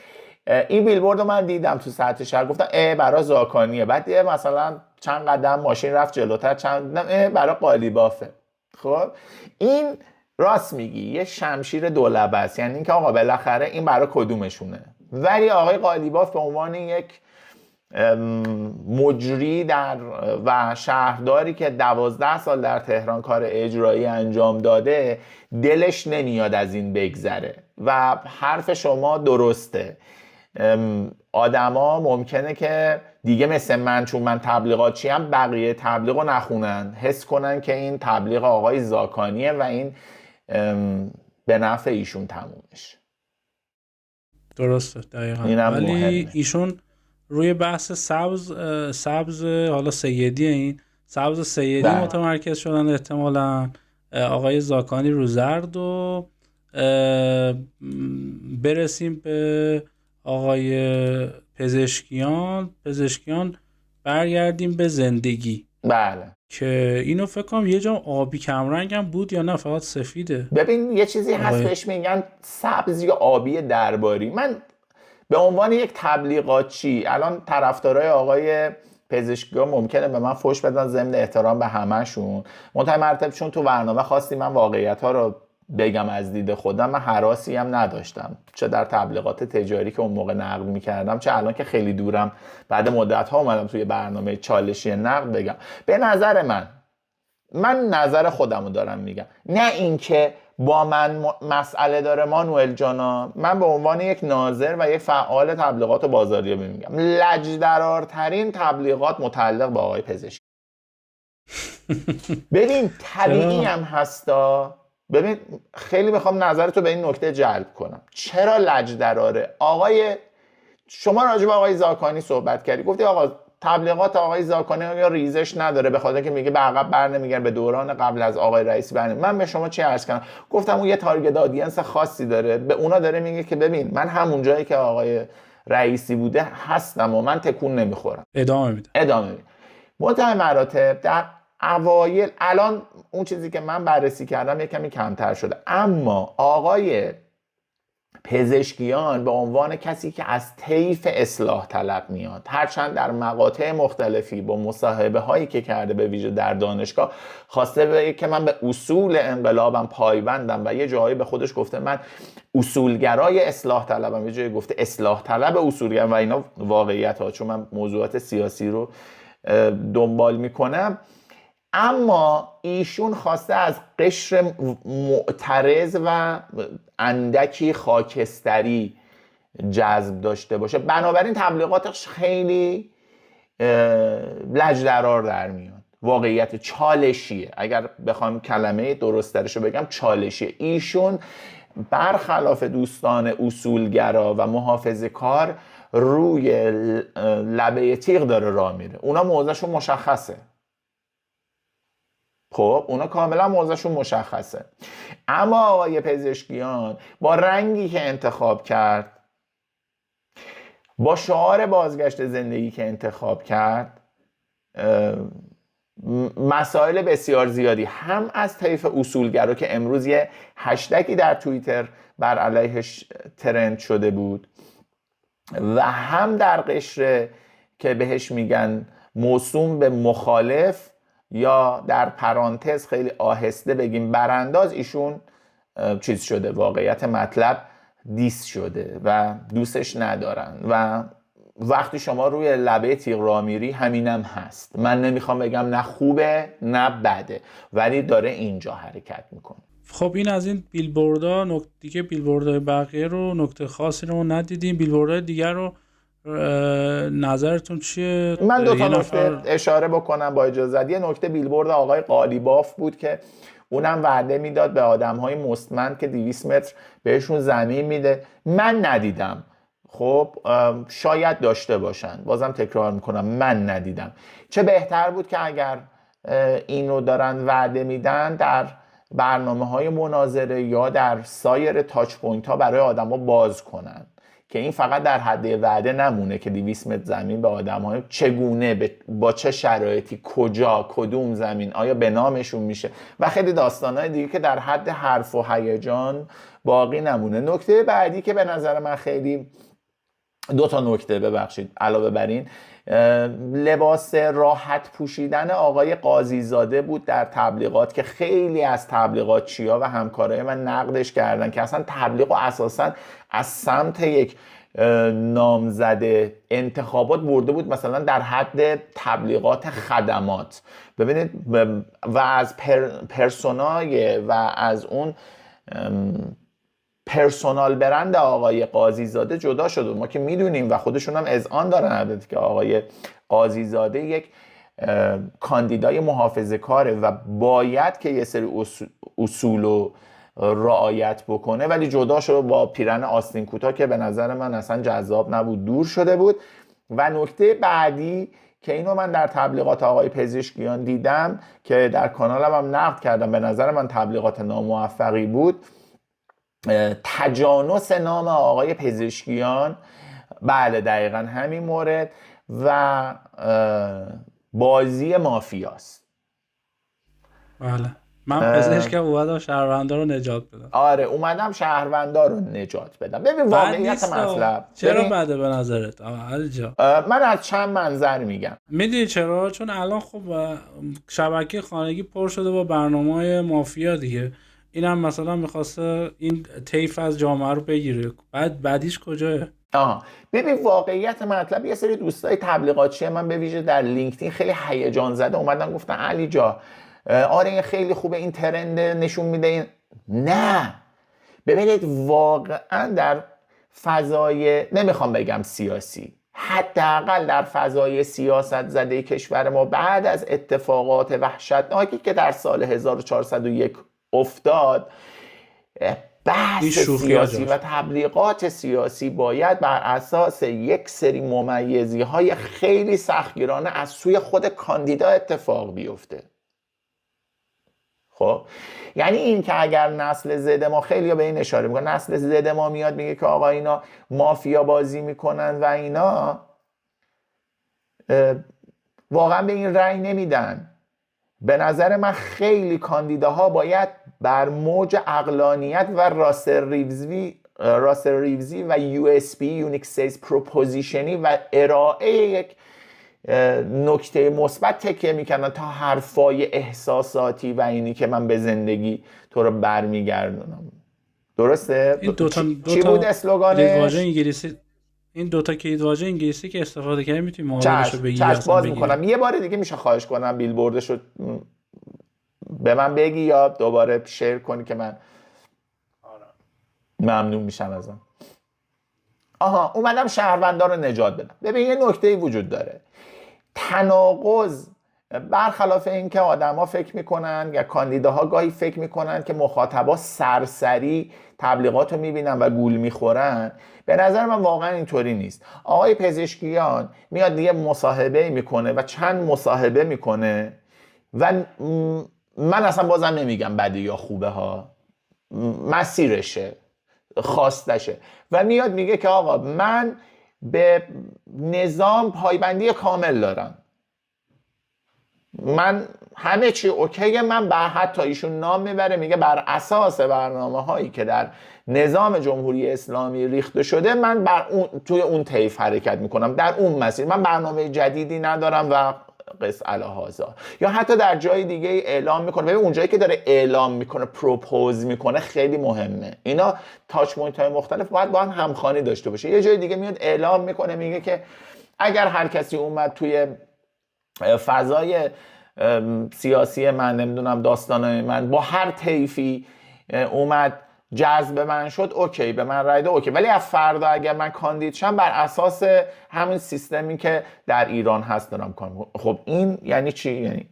S2: این بیلبورد رو من دیدم تو سطح شهر، گفتم برای زاکانیه، بعد مثلا چند قدم ماشین رفت جلوتر، چند قدم برای قالیبافه. خب این راست میگی یه شمشیر دولبه است، یعنی اینکه آقا بالاخره این برای کدومشونه. ولی آقای قالیباف به عنوان یک مجری و شهرداری که 12 سال در تهران کار اجرایی انجام داده، دلش نمیاد از این بگذره و حرف شما درسته. آدما ممکنه که دیگه مثل من، چون من تبلیغاتچی هم، بقیه تبلیغ رو نخونن، حس کنن که این تبلیغ آقای زاکانیه و این به نفع ایشون تمومش.
S1: درسته دقیقاً. ولی مهمه. ایشون روی بحث سبز حالا سیدی، این سبز سیدی متمرکز شدن احتمالاً. آقای زاکانی رو زرد و برسیم به آقای پزشکیان برگردیم به زندگی.
S2: بله
S1: که اینو فکر کنم یه جام آبی کمرنگ هم بود یا نه فقط سفیده.
S2: ببین یه چیزی هست بهش میگن سبز یا آبی درباری. من به عنوان یک تبلیغاتچی، الان طرفدارای آقای پزشکیان ممکنه به من فوش بدن ضمن احترام به همه‌شون، منتهی چون تو برنامه خواستی من واقعیت‌ها رو بگم از دید خودم، من هراسی هم نداشتم، چه در تبلیغات تجاری که اون موقع نقد می‌کردم، چه الان که خیلی دورم بعد مدت‌ها اومدم توی برنامه چالشی نقد بگم. به نظر من نظر خودم رو دارم میگم، نه اینکه با من مسئله داره مانوئل جانا. من به عنوان یک ناظر و یک فعال تبلیغات و بازاریابی میگم لجدرارترین تبلیغات متعلق به آقای پزشکی. ببین طبیعی هم هستا. ببین خیلی میخوام نظرتو به این نکته جلب کنم. چرا لجدراره؟ آقای شما راجع به آقای زاکانی صحبت کردی، گفتی آقا تبلیغات آقای زاکانی یا ریزش نداره به خاطر که میگه به عقب برنمیگرده، به دوران قبل از آقای رئیسی برنمیگرده. من به شما چی عرض کردم؟ گفتم اون یه تارگت آدینس خاصی داره، به اونا داره میگه که ببین من همون جایی که آقای رئیسی بوده هستم و من تکون نمیخورم، ادامه میدم. منتهی مراتب در اوایل، الان اون چیزی که من بررسی کردم یه کمی کمتر شده، اما آقای پزشکیان به عنوان کسی که از طیف اصلاح طلب میاد، هرچند در مقاطع مختلفی با مصاحبه هایی که کرده به ویژه در دانشگاه خواسته بگه که من به اصول انقلابم پایبندم و یه جایی به خودش گفته من اصولگرای اصلاح طلبم، یه جایی گفته اصلاح طلب اصولگر و اینا واقعیت ها، چون من موضوعات سیاسی رو دنبال میکنم. اما ایشون خواسته از قشر معترض و اندکی خاکستری جذب داشته باشه، بنابراین تبلیغاتش خیلی لجدرار در میاد. واقعیت چالشیه، اگر بخوام کلمه درست ترشو بگم چالشیه. ایشون برخلاف دوستان اصولگرا و محافظه‌کار روی لبه تیغ داره راه میره. اونا موضعشون مشخصه. خب اونا کاملا موضعشون مشخصه. اما آقای پزشکیان با رنگی که انتخاب کرد، با شعار بازگشت زندگی که انتخاب کرد، مسائل بسیار زیادی هم از طیف اصولگرا که امروز یه هشتگی در توییتر بر علیهش ترند شده بود و هم در قشر که بهش میگن موسوم به مخالف یا در پرانتز خیلی آهسته بگیم برانداز، ایشون چیز شده. واقعیت مطلب دیس شده و دوستش ندارن و وقتی شما روی لبه تیغ را میری همینم هست. من نمیخوام بگم نه خوبه نه بده، ولی داره اینجا حرکت میکنه.
S1: خب این از این بیلبوردها. دیگه بیلبوردهای بقیه رو نکته خاصی رو ندیدیم. بیلبوردهای دیگر رو نظرتون چیه؟
S2: من دو تا نکته اشاره بکنم با اجازت. یه نکته بیلبورد آقای قالیباف بود که اونم وعده میداد به آدم‌های مستمند که 200 متر بهشون زمین میده. من ندیدم. خب شاید داشته باشن، بازم تکرار میکنم من ندیدم. چه بهتر بود که اگر اینو دارن وعده میدن در برنامه‌های مناظره یا در سایر تاچ پوینت ها برای آدم‌ها باز کنن که این فقط در حد وعده نمونه که 200 متر زمین به آدم‌های چگونه، با چه شرایطی، کجا، کدوم زمین، آیا به نامشون میشه و خیلی داستان‌های دیگه که در حد حرف و هیجان باقی نمونه. نکته بعدی که به نظر من خیلی، دو تا نکته ببخشید علاوه بر این، لباس راحت پوشیدن آقای قاضیزاده بود در تبلیغات که خیلی از تبلیغاتچی‌ها و همکارای من نقدش کردن که اصلا تبلیغ و اساسا از سمت یک نامزده انتخابات برده بود مثلا در حد تبلیغات خدمات. ببینید و از پرسونای و از اون پرسونال برند آقای قاضیزاده جدا شده. ما که میدونیم و خودشون هم اذعان دارن البته که آقای قاضیزاده یک کاندیدای محافظه کاره و باید که یه سری اصول رو رعایت بکنه، ولی جدا شده با پیرن آستین کوتاه که به نظر من اصلا جذاب نبود، دور شده بود. و نکته بعدی که اینو من در تبلیغات آقای پزشکیان دیدم که در کانالم هم نقد کردم، به نظر من تبلیغات ناموفقی بود، تجانس نام آقای پزشکیان، بله دقیقا همین مورد، و بازی مافیاست.
S1: بله من پزشکم اومدم شهروندا رو نجات بدم.
S2: آره اومدم شهروندا رو نجات بدم. ببین واقعیت مطلب
S1: چرا بده به نظرت علی جان؟
S2: من از چند منظر میگم.
S1: میدونی چرا؟ چون الان خب شبکه خانگی پر شده با برنامه‌های مافیا دیگه. اینم مثلا میخواسته این طیف از جامعه رو بگیره، بعدیش کجاه؟
S2: ببین واقعیت مطلب، یه سری دوستای تبلیغاتچی من به ویژه در لینکدین خیلی هیجان زده اومدن گفتن علی جا آره این خیلی خوبه، این ترند نشون میده این. نه ببینید واقعا در فضای، نمیخوام بگم سیاسی، حداقل در فضای سیاست زده کشور ما بعد از اتفاقات وحشتناکی که در سال 1401 افتاد، بحث سیاسی و تبلیغات سیاسی باید بر اساس یک سری ممیزی های خیلی سختگیرانه از سوی خود کاندیدا اتفاق بیفته. خب یعنی این که اگر نسل زد ما، خیلی به این اشاره میکنن، نسل زد ما میاد میگه که آقا اینا مافیا بازی میکنن و اینا، واقعا به این رأی نمیدن. به نظر من خیلی کاندیداها باید بر موج عقلانیت و راسل ریوزی و USP یونیک سیلز پروپوزیشنی و ارائه یک نکته مثبت تکیه میکنن تا حرفای احساساتی و اینی که من به زندگی تو رو برمیگردونم. درسته؟
S1: این
S2: چی بود اسلوگانش؟
S1: این دوتا کلیدواژه انگلیسی که استفاده کردیم میتونی معادلشو بگیری.
S2: چشم باز میکنم. یه بار دیگه میشه خواهش کنم بیلبوردشو به من بگی یا دوباره شیر کنی که من ممنون میشم ازم. اومدم شهروندا رو نجات بدم. ببین یه نکته‌ای وجود داره، تناقض، برخلاف این که آدما فکر میکنن یا کاندیداها گاهی فکر میکنن که مخاطبا سرسری تبلیغات رو میبینن و گول میخورن، به نظر من واقعا اینطوری نیست. آقای پزشکیان میاد یه مصاحبه میکنه و چند مصاحبه میکنه و من اصلا بازم نمیگم بده یا خوبه ها، مسیرشه، خواستشه، و میاد میگه که آقا من به نظام پایبندی کامل دارم، من همه چی اوکیه، من بر حتی ایشون نام میبره میگه بر اساس برنامه هایی که در نظام جمهوری اسلامی ریخته شده من توی اون طیف حرکت میکنم، در اون مسیر، من برنامه جدیدی ندارم و قس علی هذا، یا حتی در جای دیگه اعلام میکنه. ببین اونجایی که داره اعلام میکنه، پروپوز میکنه، خیلی مهمه. اینا تاچ پوینت های مختلف باید با هم همخوانی داشته باشه. یه جای دیگه میاد اعلام میکنه، میگه که اگر هر کسی اومد توی فضای سیاسی من، نمیدونم داستانای من، با هر طیفی اومد جذب من شد، اوکی به من رای ده، اوکی. ولی از فردا اگر من کاندید شم، بر اساس همین سیستمی که در ایران هست دارم کار میکنم. خب این یعنی چی؟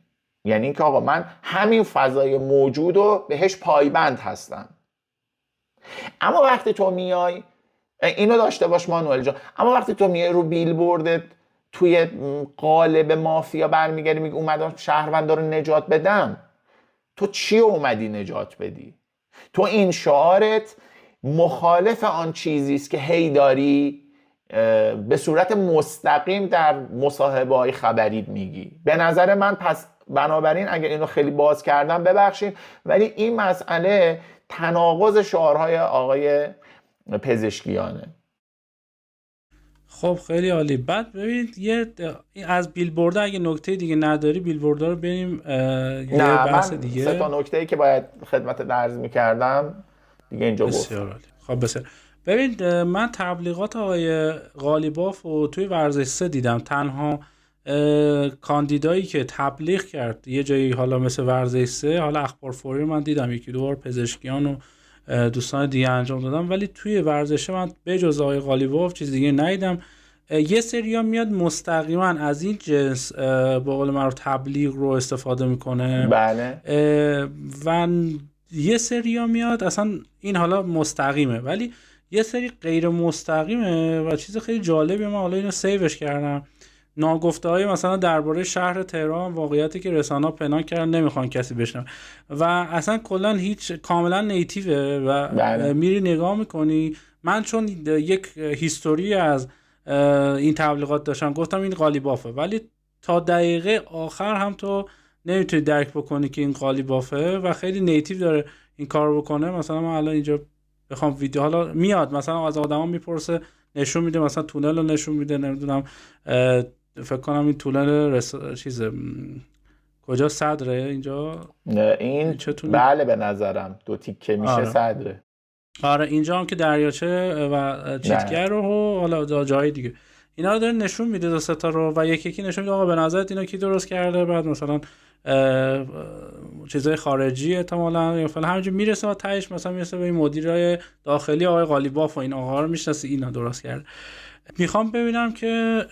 S2: یعنی اینکه آقا من همین فضای موجود رو بهش پایبند هستم. اما وقتی تو میای اینو داشته باش مانوئل جان، اما وقتی تو میای رو بیلبوردت توی قالب مافیا برمیگردی میگی اومدم شهروندا رو نجات بدم، تو چی اومدی نجات بدی؟ تو این شعارت مخالف آن چیزی است که هی داری به صورت مستقیم در مصاحبه‌های خبری میگی. به نظر من پس بنابراین اگر اینو خیلی باز کردم ببخشید، ولی این مسئله تناقض شعارهای آقای پزشکیانه.
S1: خب خیلی عالی. بعد ببینید از بیلبورد اگه نکته دیگه نداری بیلبورد رو بریم یه بحث دیگه.
S2: 3 تا نکته‌ای که باید خدمت عرض می‌کردم دیگه اینجا گفتم.
S1: بسیار عالی. خب بسیار. ببینید من تبلیغات آقای قالیباف رو توی ورزش 3 دیدم. تنها کاندیدایی که تبلیغ کرد یه جایی، حالا مثل ورزش 3، حالا اخبار فوری من دیدم یکی دو بار پزشکیان و دوستان دیگه انجام دادم، ولی توی ورزش من به جز آقای قالیباف چیز دیگه ندیدم. یه سریا میاد مستقیما از این جنس به قول معروف تبلیغ رو استفاده میکنه.
S2: بله.
S1: و یه سریا میاد اصلا این حالا مستقیمه، ولی یه سری غیر مستقیمه و چیز خیلی جالبی. من حالا اینو سیوش کردم. ناگفته های مثلا درباره شهر تهران، واقعیتی که رسانه‌ها پنهان کردن نمیخوان کسی بشنوه و اصلا کلا هیچ، کاملا نیتیوه و میری نگاه میکنی. من چون یک هیستوری از این تبلیغات داشتم گفتم این قالیبافه، ولی تا دقیقه آخر هم تو نمیتونی درک بکنی که این قالیبافه و خیلی نیتیو داره این کار بکنه. مثلا من الان اینجا بخوام ویدیو، حالا میاد مثلا از آدما میپرسه، نشون میده، مثلا تونل رو نشون میده، نمیدونم فکر کنم این تونل کجا صدره اینجا،
S2: این بله به نظرم 2 تیکه میشه صدره.
S1: آره اینجا هم که دریاچه و چیتگر رو حالا جای دیگه اینا رو داره نشون میده 2 تا رو و یکی نشون میده آقا به نظرت اینا کی درست کرده. بعد مثلا چیزای خارجی احتمالاً یا فلان همینجوری میرسه و تهش مثلا میرسه به این مدیرای داخلی آقای قالیباف و این آقا رو میشناسه اینا درست کرده. میخوام ببینم که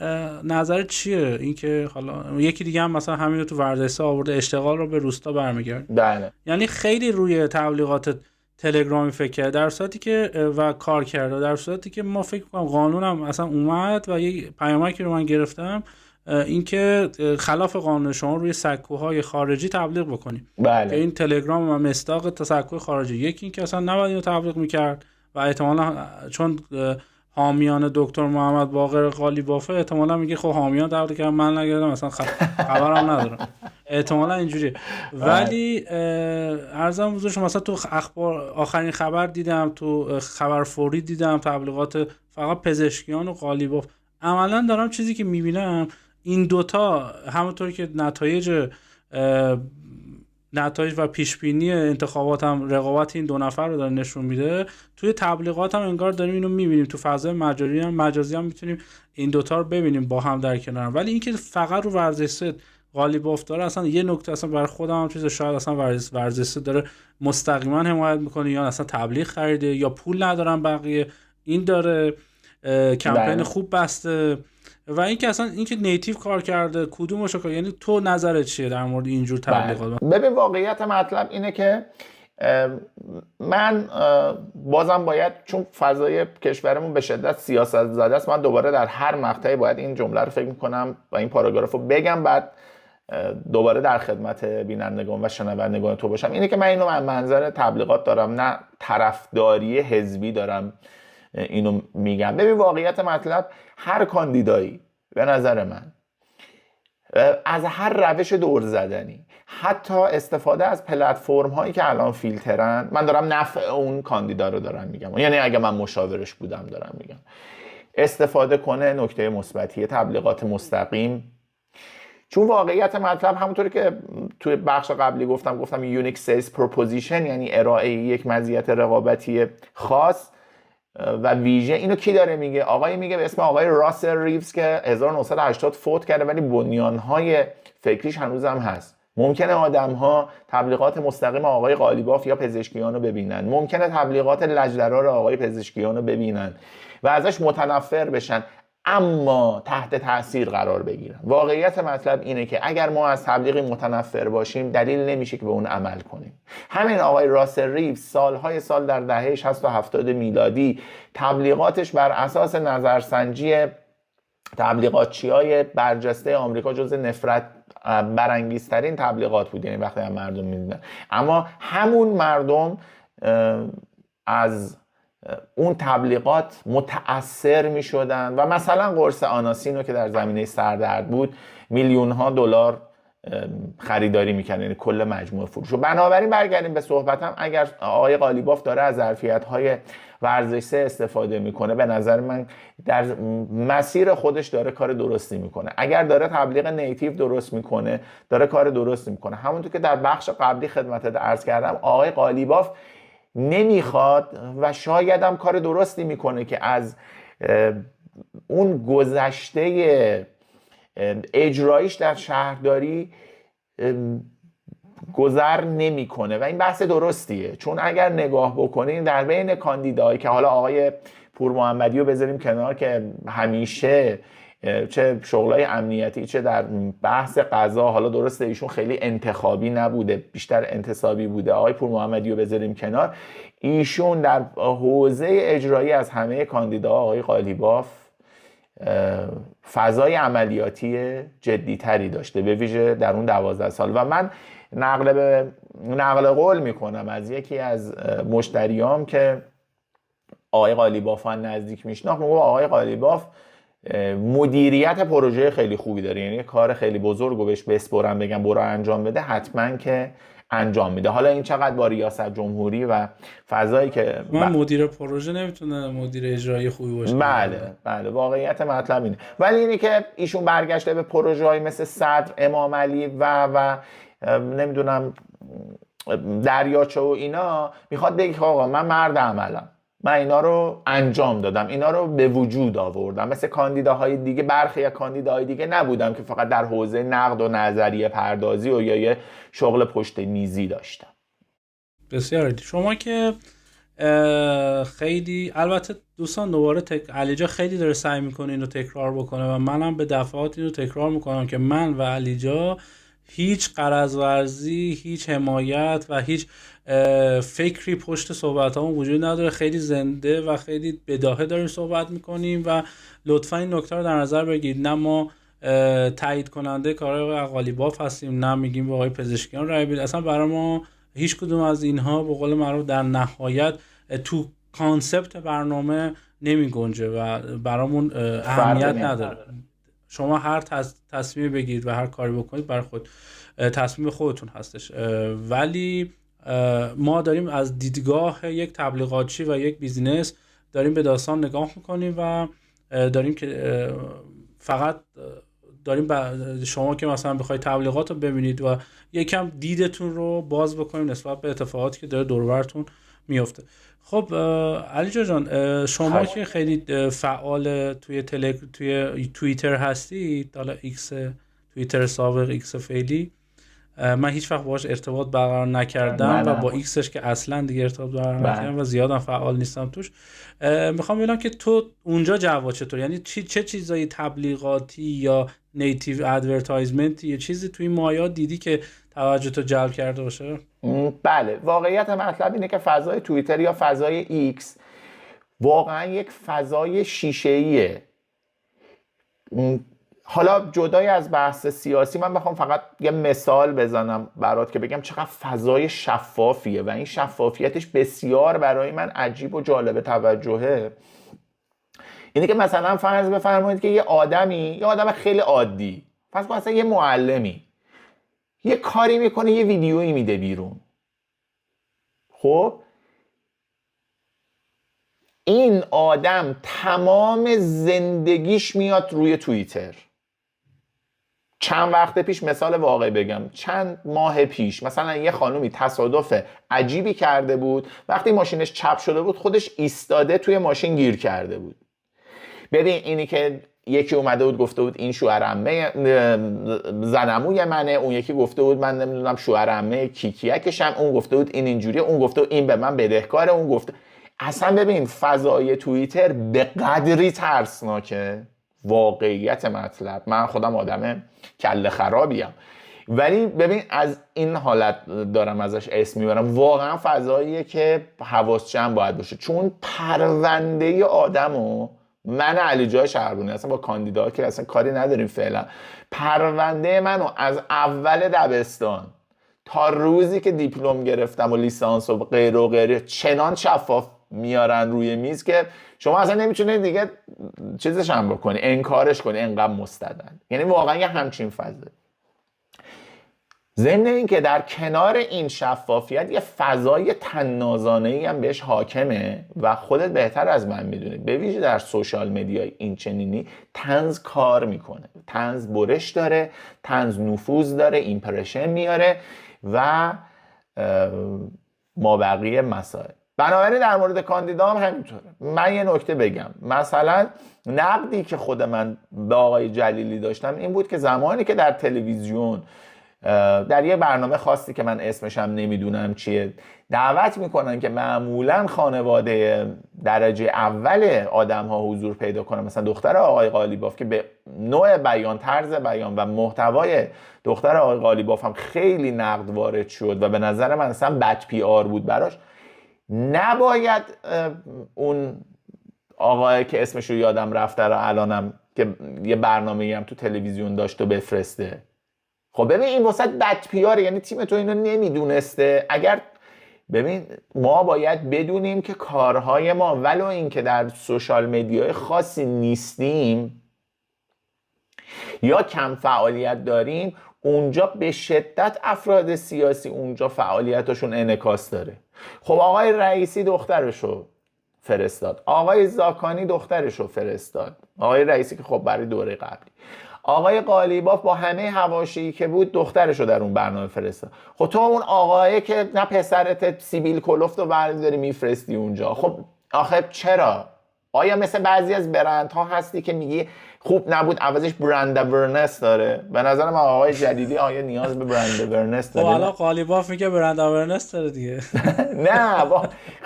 S1: نظر چیه این که حالا یکی دیگه هم مثلا همین رو تو ورزش آورده، اشتغال رو به روستا برمیگرده.
S2: بله.
S1: یعنی خیلی روی تبلیغات تلگرامی فکر کرده در صورتی که و کار کرده، در صورتی که ما فکر کنم قانونم اصلا اومد و یه پیامکی رو من گرفتم اینکه خلاف قانون شما روی سکوهای خارجی تبلیغ بکنیم.
S2: بله.
S1: که این تلگرام و مصداق سکوی خارجی، یکی این که اصلا نباید اینو تبلیغ میکرد و احتمالاً چون حامیان دکتر محمد باقر قالیبافه احتمالاً میگه خب حامیان تبلیغ کردن من نگردم اصلا خبرم ندارم، احتمالاً اینجوریه. ولی عرضم حضور شما مثلا تو اخبار آخرین خبر دیدم، تو خبر فوری دیدم تبلیغات فقط پزشکیان و قالیباف. عملاً دارم چیزی که میبینم این دوتا همونطور که نتایج و پیشبینی انتخابات هم رقابت این 2 نفر رو داره نشون میده، توی تبلیغات هم انگار داریم اینو میبینیم، تو فضای مجازی هم میتونیم این دوتا رو ببینیم با هم در کنار. ولی اینکه فقط رو ورزش قالیباف داره، اصلا یه نکته اصلا برای خودم هم چیز، شاید اصلا ورزش داره مستقیما حمایت میکنه یا اصلا تبلیغ خریده یا پول ندارن بقیه، این داره کمپین خوب بسته و اینکه اصلا اینکه نیتیو کار کرده کدومشو کار. یعنی تو نظرت چیه در مورد اینجور تبلیغات؟
S2: ببین واقعیت مطلب اینه که من بازم باید، چون فضای کشورمون به شدت سیاست زده است، من دوباره در هر مقطعی باید این جمله رو فکر میکنم و این پاراگراف رو بگم، بعد دوباره در خدمت بینندگان و شنوندگان تو باشم. اینه که من اینو من منظر تبلیغات دارم، نه طرفداری حزبی دارم اینو میگم. ببین واقعیت مطلب هر کاندیدایی به نظر من از هر روش دور زدنی، حتی استفاده از پلتفرم هایی که الان فیلترن، من دارم نفع اون کاندیدا رو دارم میگم، یعنی اگه من مشاورش بودم دارم میگم، استفاده کنه نکته مثبتی تبلیغات مستقیم، چون واقعیت مطلب همونطوری که توی بخش قبلی گفتم یونیک سیلز پروپوزیشن، یعنی ارائه یک مزیت رقابتی خاص و ویژه. اینو کی داره میگه؟ آقایی میگه به اسم آقای راسل ریوز که 1980 فوت کرده ولی بنیانهای فکریش هنوزم هست. ممکنه آدم‌ها تبلیغات مستقیم آقای قالیباف یا پزشکیان رو ببینن، ممکنه تبلیغات لجدرار آقای پزشکیان رو ببینن و ازش متنفر بشن، اما تحت تاثیر قرار بگیرن. واقعیت مطلب اینه که اگر ما از تبلیغی متنفر باشیم دلیل نمیشه که به اون عمل کنیم. همین آقای راسل ریوز سالهای سال در دهه 60 و 70 میلادی تبلیغاتش بر اساس نظرسنجی تبلیغاتچیای برجسته آمریکا جز نفرت برانگیزترین تبلیغات بود، یعنی وقتی هم مردم میدیدن، اما همون مردم از اون تبلیغات متأثر می شدن و مثلا قرص آناسینو که در زمینه سردرد بود میلیون ها دلار خریداری میکنه، یعنی کل مجموعه فروش. و بنابراین برگردیم به صحبتم، اگر آقای قالیباف داره از ظرفیت‌های ورزش 3 استفاده میکنه، به نظر من در مسیر خودش داره کار درستی میکنه. اگر داره تبلیغ نیتیو درست میکنه داره کار درستی میکنه. همونطور که در بخش قبلی خدمتت عرض کردم، آقای قالیباف نمیخواد و شاید هم کار درستی میکنه که از اون گذشته اجرایش در شهرداری گذر نمیکنه و این بحث درستیه. چون اگر نگاه بکنین در بین کاندیداهایی که حالا آقای پور محمدی رو بذاریم کنار که همیشه چه شغلای امنیتی چه در بحث قضا، حالا درسته ایشون خیلی انتخابی نبوده بیشتر انتصابی بوده، آقای پور محمدی رو بذاریم کنار، ایشون در حوزه اجرایی از همه کاندیداها آقای قالیباف فضای عملیاتی جدیتری داشته، به ویژه در اون 12 سال. و من نقل قول میکنم از یکی از مشتریام که آقای قالیباف نزدیک میشناخت، میگه آقای قالیباف مدیریت پروژه خیلی خوبی داره، یعنی کار خیلی بزرگ رو بهش بسپرم بگم برو انجام بده حتما که انجام میده. حالا این چقدر با ریاست جمهوری و فضایی که
S1: مدیر پروژه نمیتونه مدیر اجرایی خوبی باشه.
S2: بله واقعیت مطلب اینه. ولی اینی که ایشون برگشته به پروژه های مثل صدر، امام علی و نمیدونم دریاچه و اینا، میخواد بگه آقا من مرد عملم، من اینا رو انجام دادم، اینا رو به وجود آوردم. مثل کاندیداهای دیگه، برخی از کاندیداهای دیگه نبودم که فقط در حوزه نقد و نظریه پردازی و یا یه شغل پشت میزی داشتم.
S1: بسیار عالی. شما که خیلی، البته دوستان دوباره علیجا خیلی داره سعی میکنه اینو تکرار بکنه و منم به دفعات اینو تکرار میکنم که من و علیجا هیچ غرض ورزی، هیچ حمایت و هیچ فکری پشت صحبتامون وجود نداره. خیلی زنده و خیلی بداهه داریم صحبت میکنیم و لطفا این نکته رو در نظر بگیرید. نه ما تایید کننده کارهای آقای قالیباف هستیم، نه میگیم به آقای پزشکیان رای بدید. اصلا برای ما هیچ کدوم از اینها به قول معروف در نهایت تو کانسپت برنامه نمی گنجه و برامون اهمیت نداره. شما هر تصمیم بگیرید و هر کاری بکنید برای خود تصمیم خودتون هستش، ولی ما داریم از دیدگاه یک تبلیغاتچی و یک بیزینس داریم به داستان نگاه میکنیم و داریم که فقط داریم شما که مثلا بخواید تبلیغات رو ببینید و یکم دیدتون رو باز بکنیم نسبت به اتفاقاتی که داره دور و برتون میفته. خب علیجا جان، شما که خیلی فعال توی توییتر هستی، حالا ایکس، توییتر سابق، ایکس فعلی، من هیچ وقت باهاش ارتباط برقرار نکردم و با ایکسش که اصلا دیگه ارتباط برقرار نکردم و زیادم فعال نیستم توش. میخوام ببینم که تو اونجا جواب چطور، یعنی چه چیزایی تبلیغاتی یا نیتیو ادورتایزمنت یه چیزی توی مایا دیدی که توجهتو جلب کرده باشه؟
S2: بله، واقعیت مطلب اینه که فضای توییتر یا فضای ایکس واقعا یک فضای شیشه‌ایه. حالا جدای از بحث سیاسی، من بخوام فقط یه مثال بزنم برات که بگم چقدر فضای شفافیه و این شفافیتش بسیار برای من عجیب و جالب توجهه. اینه که مثلا فرض بفرمایید که یه آدم خیلی عادی، فرض کن مثلا یه معلمی یه کاری میکنه، یه ویدیویی میده بیرون. خب این آدم تمام زندگیش میاد روی توییتر، چند وقت پیش مثال واقعی بگم، چند ماه پیش مثلا یه خانومی تصادف عجیبی کرده بود، وقتی ماشینش چپ شده بود خودش ایستاده توی ماشین گیر کرده بود. ببین اینی که یکی اومده بود گفته بود این شوهر عمه زنموی منه، اون یکی گفته بود من نمیدونم شوهر عمه کیکیکشم، اون گفته بود این اینجوریه، اون گفته بود این به من بدهکاره، اون گفته. اصلا ببین فضای توییتر به قدری ترسناکه، واقعیت مطلب. من خودم آدم کله خرابیم، ولی ببین از این حالت دارم ازش اسم میبرم، واقعا فضاییه که حواس جمع باید باشه، چون پرونده آدمو من علی جای شهربانی اصلا با کاندیدا که اصلا کاری نداریم فعلا، پرونده منو از اول دبستان تا روزی که دیپلم گرفتم و لیسانس و غیر و غیره چنان شفاف میارن روی میز که شما اصلا نمیتونید دیگه چیزش هم بکنی، انکارش کنی، انقدر مستدن. یعنی واقعا یه همچین فضا. ضمن این که در کنار این شفافیت یه فضای طنازانه‌ای هم بهش حاکمه و خودت بهتر از من میدونی، به ویژه در سوشال مدیا این چنینی طنز کار میکنه، طنز برش داره، طنز نفوذ داره، ایمپرشن میاره و مابقی مسائل. بنابراین در مورد کاندیدا هم همینطوره. من یه نکته بگم، مثلا نقدی که خود من به آقای جلیلی داشتم این بود که زمانی که در تلویزیون در یه برنامه خاصی که من اسمش هم نمیدونم چیه دعوت میکنن که معمولا خانواده درجه اول آدم ها حضور پیدا کنن، مثلا دختر آقای قالیباف که به نوع بیان، طرز بیان و محتوای دختر آقای قالیباف هم خیلی نقد وارد شد و به نظر من اصلا بد پی آر بود براش، نباید اون آقای که اسمش رو یادم رفته رو الانم که یه برنامه‌ای هم تو تلویزیون داشت و بفرسته. خب ببین این واسط بد پیاره، یعنی تیم تو اینو نمیدونسته. اگر ببین ما باید بدونیم که کارهای ما ولو این که در سوشال مدیای خاصی نیستیم یا کم فعالیت داریم، اونجا به شدت افراد سیاسی اونجا فعالیتشون انعکاس داره. خب آقای رئیسی دخترشو فرستاد، آقای زاکانی دخترشو فرستاد، آقای رئیسی که خب برای دوره قبلی، آقای قالیباف با همه حواشی که بود دخترشو در اون برنامه فرستاد. خب تو اون آقایی که نه پسرت سیبیل کلفت رو برداری میفرستی اونجا، خب آخه چرا؟ آیا مثل بعضی از برندها هستی که میگی خوب نبود عوضش برند اورنس داره؟ به نظر من آقای جدیدی آیا نیاز به برند اورنس داره؟
S1: حالا قالیباف میگه برند اورنس داره دیگه.
S2: نه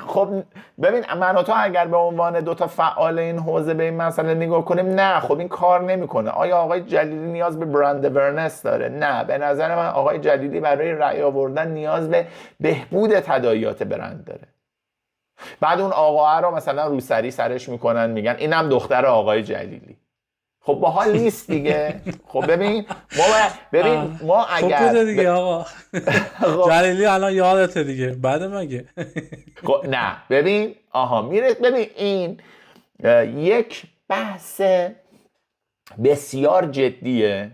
S2: خب ببین من و تو اگر به عنوان دوتا فعال این حوزه به این مسئله نگاه کنیم، نه خب این کار نمیکنه. آیا آقای جلیلی نیاز به برند اورنس داره؟ نه، به نظر من آقای جلیلی برای رأی آوردن نیاز به بهبود تداعیات برند داره. بعد اون آقا رو مثلا روسری سرش میکنن میگن اینم دختر آقای جلیلی. خب باحال نیست دیگه. خب ببین ما اگر
S1: خب بوده دیگه آقا جلیلی الان یادته دیگه بعد مگه.
S2: خب نه ببین میره. ببین این یک بحث بسیار جدیه.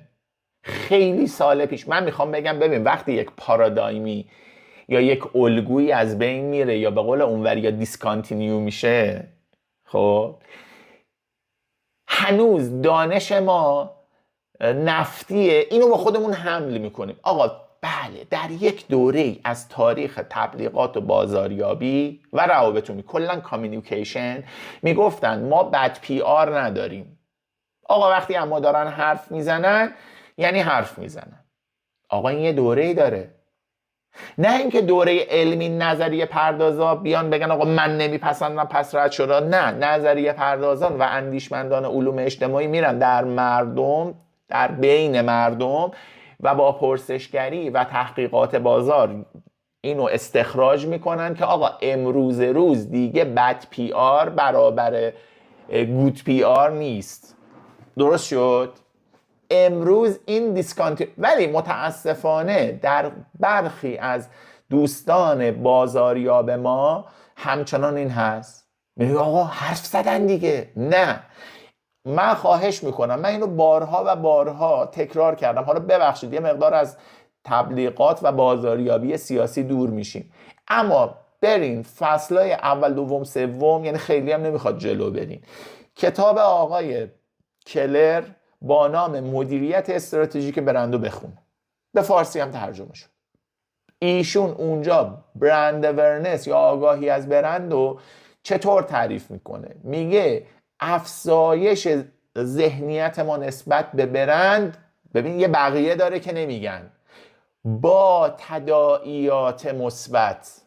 S2: خیلی سال پیش من میخوام بگم ببین وقتی یک پارادایمی یا یک الگویی از بین میره یا به قول اونوری یا دیسکانتینیو میشه، خب هنوز دانش ما نفتیه، اینو با خودمون حمل میکنیم. آقا بله در یک دوره از تاریخ تبلیغات و بازاریابی و روابط عمومی کلا کامیونیکیشن میگفتن ما بد پی آر نداریم. آقا وقتی اما دارن حرف میزنن یعنی حرف میزنن. آقا این یه دوره‌ای داره، نه اینکه دوره علمی نظریه پردازا بیان بگن آقا من نمیپسندم پس رد شد. نه، نظریه پردازان و اندیشمندان علوم اجتماعی میرن در مردم، در بین مردم و با پرسشگری و تحقیقات بازار اینو استخراج میکنن که آقا امروز روز دیگه بد پی آر برابر گود پی آر نیست. درست شد؟ امروز این دیسکانتی، ولی متاسفانه در برخی از دوستان بازاریاب ما همچنان این هست، میگه آقا حرف زدن دیگه. نه، من خواهش میکنم، من اینو بارها و بارها تکرار کردم، حالا ببخشید یه مقدار از تبلیغات و بازاریابی سیاسی دور میشیم، اما برین فصلای اول دوم سوم، یعنی خیلی هم نمیخواد جلو برین، کتاب آقای کلر با نام مدیریت استراتژیک برندو بخونه. به فارسی هم ترجمه شد. ایشون اونجا برند اورنس یا آگاهی از برندو چطور تعریف میکنه؟ میگه افزایش ذهنیت ما نسبت به برند، ببین یه بقیه داره که نمیگن، با تداعیات مثبت.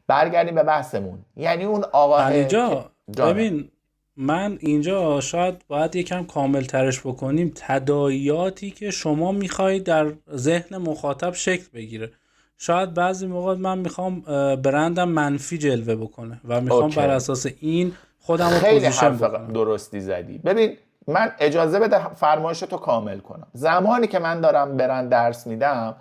S2: برگردیم به بحثمون. یعنی اون آقا
S1: اینجا ببین، من اینجا شاید باید یکم کامل ترش بکنیم. تداعیاتی که شما میخواید در ذهن مخاطب شکل بگیره. شاید بعضی موقع من میخوام برندم منفی جلوه بکنه و میخوام بر اساس این خودم رو پوزیشن بکنم.
S2: درستی زدی. ببین من اجازه بده فرمایشتو کامل کنم. زمانی که من دارم برند درس میدم،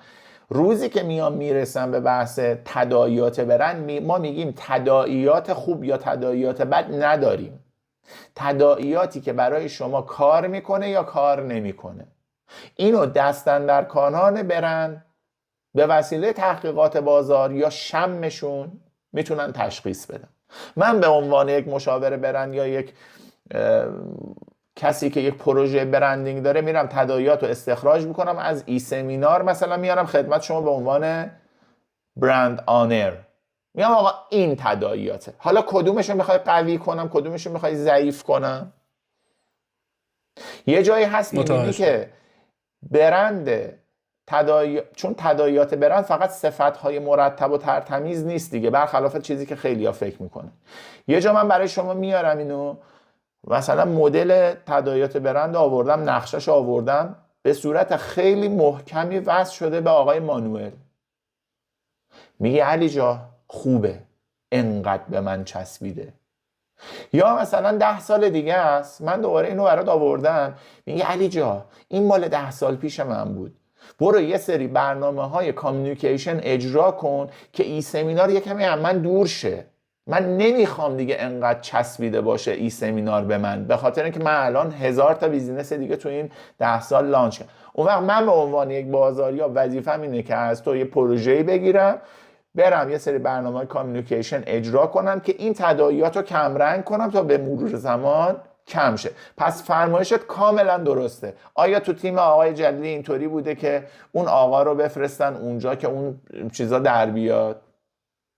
S2: روزی که میرسم به بحث تداعیات برند، ما میگیم تداعیات خوب یا تداعیات بد نداریم. تداعیاتی که برای شما کار میکنه یا کار نمیکنه، اینو دستاندرکاران برند به وسیله تحقیقات بازار یا شمشون میتونن تشخیص بدن. من به عنوان یک مشاور برند یا یک کسی که یک پروژه برندینگ داره، میرم تداعیات رو استخراج میکنم از ای سمینار، مثلا میارم خدمت شما به عنوان برند آنر، میگم آقا این تداعیاته، حالا کدومش رو میخوای قوی کنم، کدومش رو میخوای ضعیف کنم. یه جایی هست میبینی که برند چون تداعیات برند فقط صفتهای مرتب و ترتمیز نیست دیگه، برخلاف چیزی که خیلی‌ها فکر میکنن. یه جا من برای شما میارم اینو، مثلا مدل تداعیات برند آوردم، نقشش آوردم، به صورت خیلی محکمی وصل شده به آقای مانوئل. میگه علی جا خوبه، انقدر به من چسبیده. یا مثلا 10 سال دیگه است، من دوباره اینو برات آوردم، میگه علی جا این مال 10 سال پیش من بود، برو یه سری برنامه‌های کامیونیکیشن اجرا کن که ای سمینار یه کمی از من دور شه. من نمیخوام دیگه انقدر چسبیده باشه ای سمینار به من، به خاطر اینکه من الان 1000 تا بیزینس دیگه تو این 10 سال لانچ کردم. اون وقت من به عنوان یک بازاریا وظیفه‌م اینه که از تو یه پروژه‌ای بگیرم، برم یه سری برنامه کامیونیکیشن اجرا کنم که این تداعیات رو کم رنگ کنم تا به مرور زمان کم شه. پس فرمایشت کاملا درسته. آیا تو تیم آقای جلیلی اینطوری بوده که اون آقا رو بفرستن اونجا که اون چیزا در بیاد؟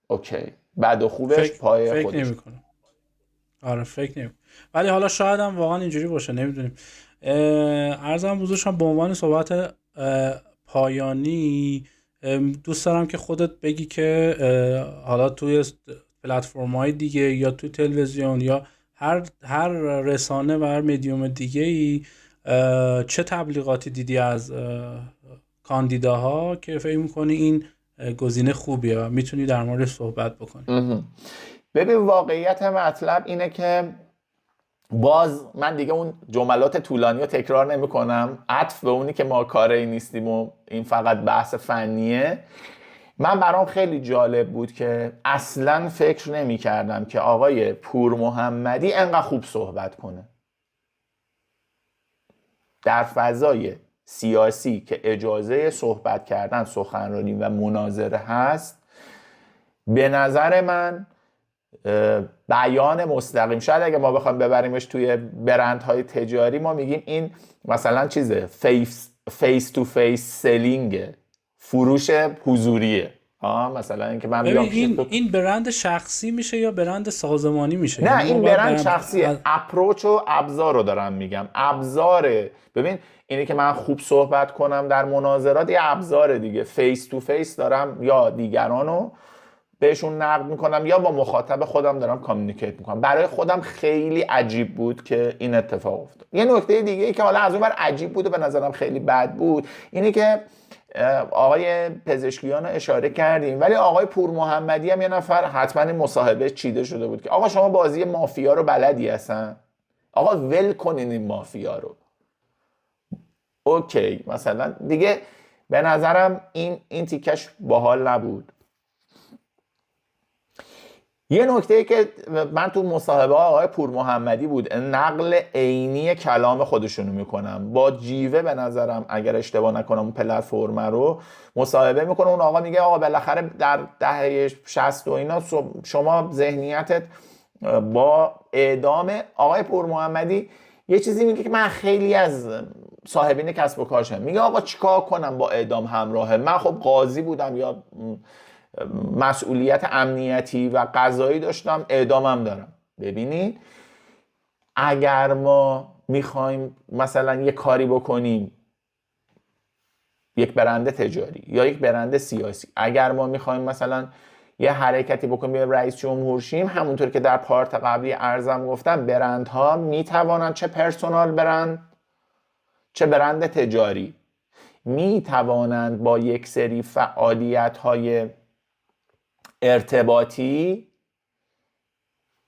S2: اوکی، بد و خوبش پای خودش.
S1: فکر نمی‌کنم. آره فکر نمی‌کنم. ولی حالا شاید هم واقعا اینجوری باشه، نمیدونیم. عرضم حضورشم به عنوان صحبت پایانی دوست دارم که خودت بگی که حالا توی پلتفرم‌های دیگه یا توی تلویزیون یا هر رسانه و هر مدیوم دیگه‌ای چه تبلیغاتی دیدی از کاندیداها که فکر می‌کنی این گزینه خوبیه و میتونی در موردش صحبت بکنی؟
S2: ببین واقعیت مطلب اینه که باز من دیگه اون جملات طولانی رو تکرار نمی کنم، عطف به اونی که ما کاری نیستیم و این فقط بحث فنیه. من برام خیلی جالب بود که اصلا فکر نمی کردم که آقای پور محمدی انقدر خوب صحبت کنه در فضای سیاسی که اجازه صحبت کردن، سخنرانی و مناظره هست. به نظر من بیان مستقیم، شاید اگه ما بخوایم ببریمش توی برندهای تجاری، ما میگیم این مثلا چیزه فیس تو فیس سلینگه، فروش حضوریه. مثلا اینکه من
S1: این برند شخصی میشه یا برند سازمانی میشه؟
S2: نه این برند شخصیه. اپروچ و ابزار رو دارم میگم. ابزاره. ببین اینی که من خوب صحبت کنم در مناظرات یه ابزاره دیگه. فیس تو فیس دارم یا دیگرانو بهشون نقد میکنم یا با مخاطب خودم دارم کامیونیکیت میکنم. برای خودم خیلی عجیب بود که این اتفاق افتاد. یه نکته دیگه ای که حالا از اون ور عجیب بود و به نظرم خیلی بد بود اینی که آقای پزشکیان رو اشاره کردیم، ولی آقای پور محمدی هم یه نفر حتما این مصاحبه چیده شده بود که آقا شما بازی مافیا رو بلدی هستن؟ آقا ول کنین این مافیا رو. اوکی مثلا دیگه به نظرم این تیکش باحال نبود. یه نکته که من تو مصاحبه آقای پور محمدی بود، نقل عینی کلام خودشونو میکنم با جیوه، به نظرم اگر اشتباه نکنم اون پلتفرم رو مصاحبه میکنه. اون آقا میگه آقا بالاخره در دهه 60 و اینا شما ذهنیتت با اعدام آقای پور محمدی یه چیزی میگه که من خیلی از صاحبین کسب و کارشم میگه آقا چیکار کنم با اعدام همراهه، من خب قاضی بودم یا مسئولیت امنیتی و قضایی داشتم، اعدامم دارم. ببینید اگر ما میخوایم مثلا یه کاری بکنیم، یک برند تجاری یا یک برند سیاسی، اگر ما میخوایم مثلا یه حرکتی بکنیم رئیس جمهور شیم، همونطور که در پارت قبلی عرضم گفتم برندها میتوانند چه پرسونال برند چه برند تجاری میتوانند با یک سری فعالیت‌های ارتباطی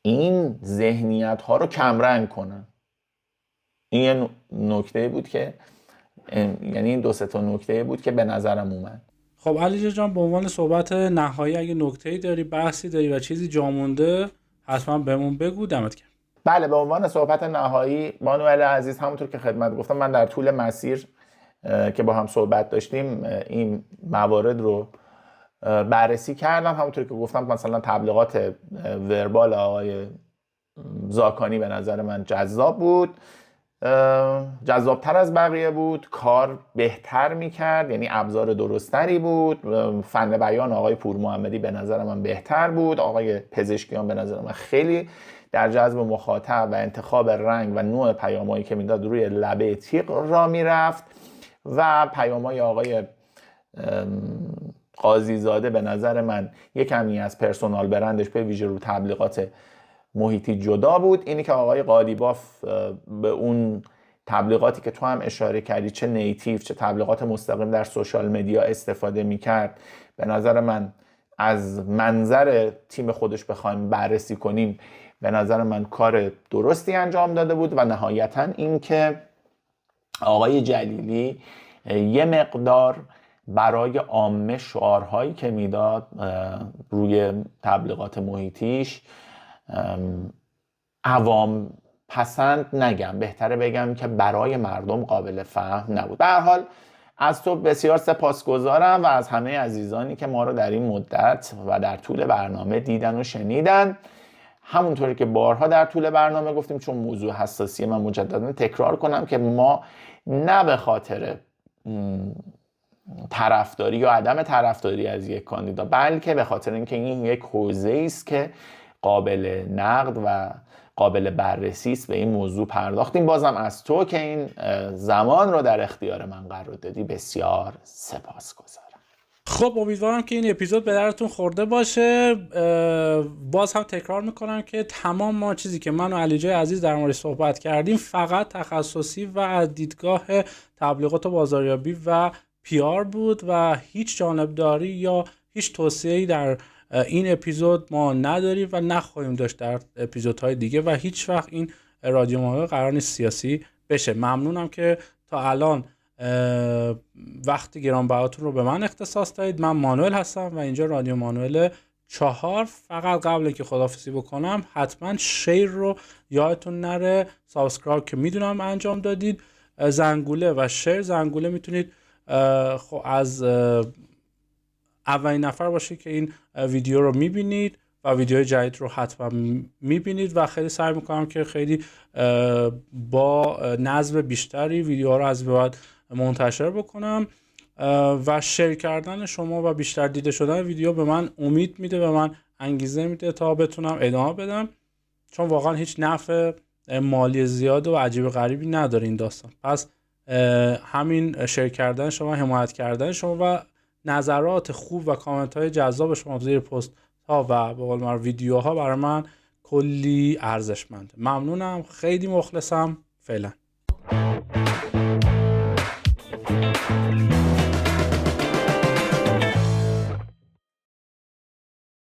S2: این ذهنیت‌ها رو کمرنگ کنن. این یه نکته بود که یعنی این 2-3 نکته بود که به نظرم اومد.
S1: خب علی جان، به عنوان صحبت نهایی اگه نکته‌ای داری، بحثی داری و چیزی جا مونده حتما بهمون بگو. دمت گرم.
S2: بله، به عنوان صحبت نهایی بانوئل عزیز، همونطور که خدمت گفتم من در طول مسیر که با هم صحبت داشتیم این موارد رو بررسی کردم. همونطور که گفتم مثلا تبلیغات وربال آقای زاکانی به نظر من جذاب بود، جذابتر از بقیه بود، کار بهتر میکرد، یعنی ابزار درستری بود. فن بیان آقای پور محمدی به نظر من بهتر بود. آقای پزشکیان به نظر من خیلی در جذب مخاطب و انتخاب رنگ و نوع پیامایی که میداد روی لبه تیغ را میرفت و پیامای آقای قاضی زاده به نظر من یک کمی از پرسونال برندش به ویژه رو تبلیغات محیطی جدا بود. اینی که آقای قالیباف به اون تبلیغاتی که تو هم اشاره کردی، چه نیتیو چه تبلیغات مستقیم در سوشال مدیا استفاده میکرد، به نظر من از منظر تیم خودش بخوایم بررسی کنیم به نظر من کار درستی انجام داده بود. و نهایتاً این که آقای جلیلی یه مقدار برای عامه شعارهایی که میداد روی تبلیغات محیطیش عوام پسند نگم، بهتره بگم که برای مردم قابل فهم نبود. به هر حال از تو بسیار سپاسگزارم و از همه عزیزانی که ما رو در این مدت و در طول برنامه دیدن و شنیدن. همونطوری که بارها در طول برنامه گفتیم، چون موضوع حساسیه، من مجددا تکرار کنم که ما نه به خاطر طرفداری یا عدم طرفداری از یک کاندیدا، بلکه به خاطر اینکه این یک حوزه‌ای است که قابل نقد و قابل بررسی است به این موضوع پرداختیم. بازم از تو که این زمان رو در اختیار من قرار دادی بسیار سپاسگزارم.
S1: خب امیدوارم که این اپیزود به درتون خورده باشه. باز هم تکرار میکنم که تمام ما چیزی که من و علیجای عزیز در موردش صحبت کردیم فقط تخصصی و از دیدگاه تبلیغات و بازاریابی و PR بود و هیچ جانبداری یا هیچ توصیه‌ای در این اپیزود ما نداریم و نخواهیم داشت در اپیزودهای دیگه و هیچ وقت این رادیو ماهواره قرار نیست سیاسی بشه. ممنونم که تا الان وقت گرانبهاتون رو به من اختصاص دادید. من مانوئل هستم و اینجا رادیو مانوئل 4. فقط قبل اینکه خداحافظی بکنم حتما شیر رو یادتون نره، سابسکرایب که میدونم انجام دادید، زنگوله و شیر. زنگوله میتونید خب از اولین نفر باشه که این ویدیو رو میبینید و ویدیوهای جدید رو حتما میبینید و خیلی سعی میکنم که خیلی با نظم بیشتری ویدیوها رو از بعد منتشر بکنم و شیر کردن شما و بیشتر دیده شدن ویدیو به من امید میده، به من انگیزه میده تا بتونم ادامه بدم، چون واقعا هیچ نفع مالی زیاد و عجیب غریبی نداره این داستان. پس همین شیر کردن شما، حمایت کردن شما و نظرات خوب و کامنت های جذاب شما زیر پست ها و به قول من ویدیوها برای من کلی ارزشمنده. ممنونم، خیلی مخلصم. فعلا.